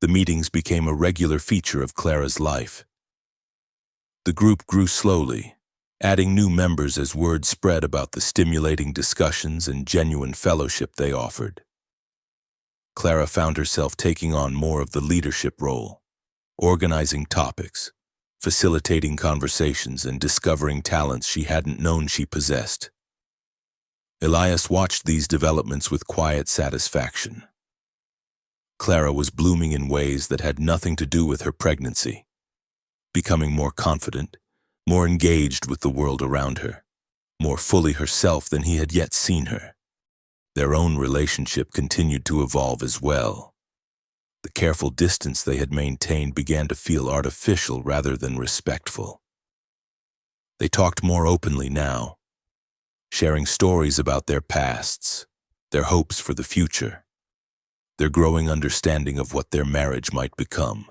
the meetings became a regular feature of Clara's life. The group grew slowly, adding new members as word spread about the stimulating discussions and genuine fellowship they offered. Clara found herself taking on more of the leadership role, organizing topics, facilitating conversations and discovering talents she hadn't known she possessed. Elias watched these developments with quiet satisfaction. Clara was blooming in ways that had nothing to do with her pregnancy, becoming more confident, more engaged with the world around her, more fully herself than he had yet seen her. Their own relationship continued to evolve as well. The careful distance they had maintained began to feel artificial rather than respectful. They talked more openly now, sharing stories about their pasts, their hopes for the future, their growing understanding of what their marriage might become.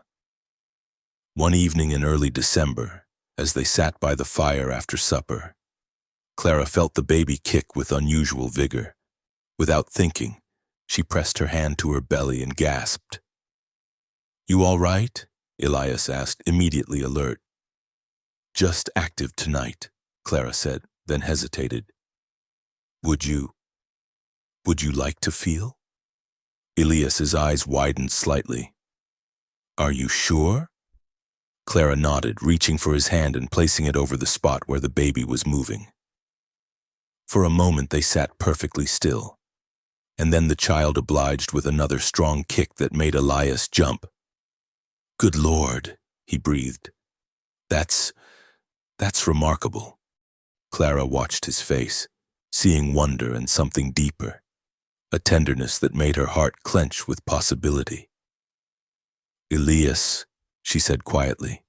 One evening in early December, as they sat by the fire after supper, Clara felt the baby kick with unusual vigor. Without thinking, she pressed her hand to her belly and gasped. "You all right?" Elias asked, immediately alert. "Just active tonight," Clara said, then hesitated. Would you like to feel?" Elias's eyes widened slightly. "Are you sure?" Clara nodded, reaching for his hand and placing it over the spot where the baby was moving. For a moment they sat perfectly still, and then the child obliged with another strong kick that made Elias jump. "Good Lord," he breathed. That's remarkable." Clara watched his face, seeing wonder and something deeper, a tenderness that made her heart clench with possibility. "Elias," she said quietly,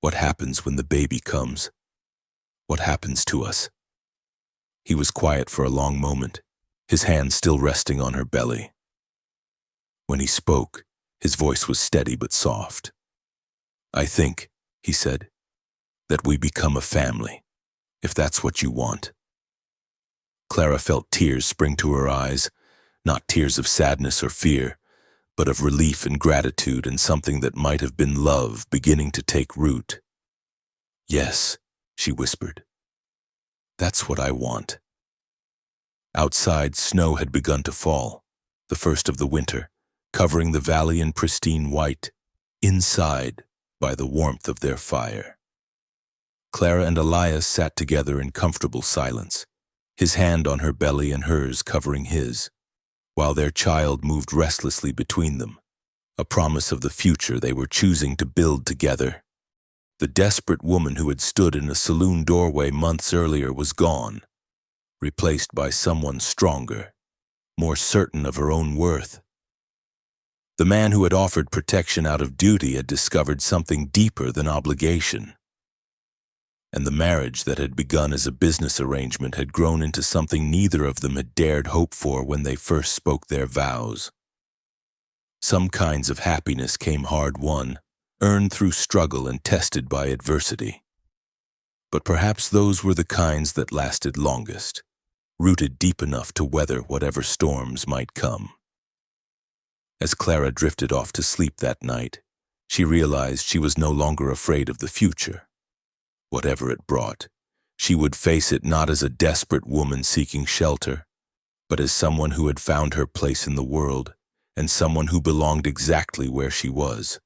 "what happens when the baby comes? What happens to us?" He was quiet for a long moment, his hand still resting on her belly. When he spoke, his voice was steady but soft. "I think," he said, "that we become a family, if that's what you want." Clara felt tears spring to her eyes, not tears of sadness or fear, but of relief and gratitude and something that might have been love beginning to take root. "Yes," she whispered. "That's what I want." Outside, snow had begun to fall, the first of the winter, covering the valley in pristine white, inside by the warmth of their fire. Clara and Elias sat together in comfortable silence, his hand on her belly and hers covering his, while their child moved restlessly between them, a promise of the future they were choosing to build together. The desperate woman who had stood in a saloon doorway months earlier was gone, replaced by someone stronger, more certain of her own worth. The man who had offered protection out of duty had discovered something deeper than obligation. And the marriage that had begun as a business arrangement had grown into something neither of them had dared hope for when they first spoke their vows. Some kinds of happiness came hard-won, earned through struggle and tested by adversity. But perhaps those were the kinds that lasted longest, rooted deep enough to weather whatever storms might come. As Clara drifted off to sleep that night, she realized she was no longer afraid of the future. Whatever it brought, she would face it not as a desperate woman seeking shelter, but as someone who had found her place in the world and someone who belonged exactly where she was,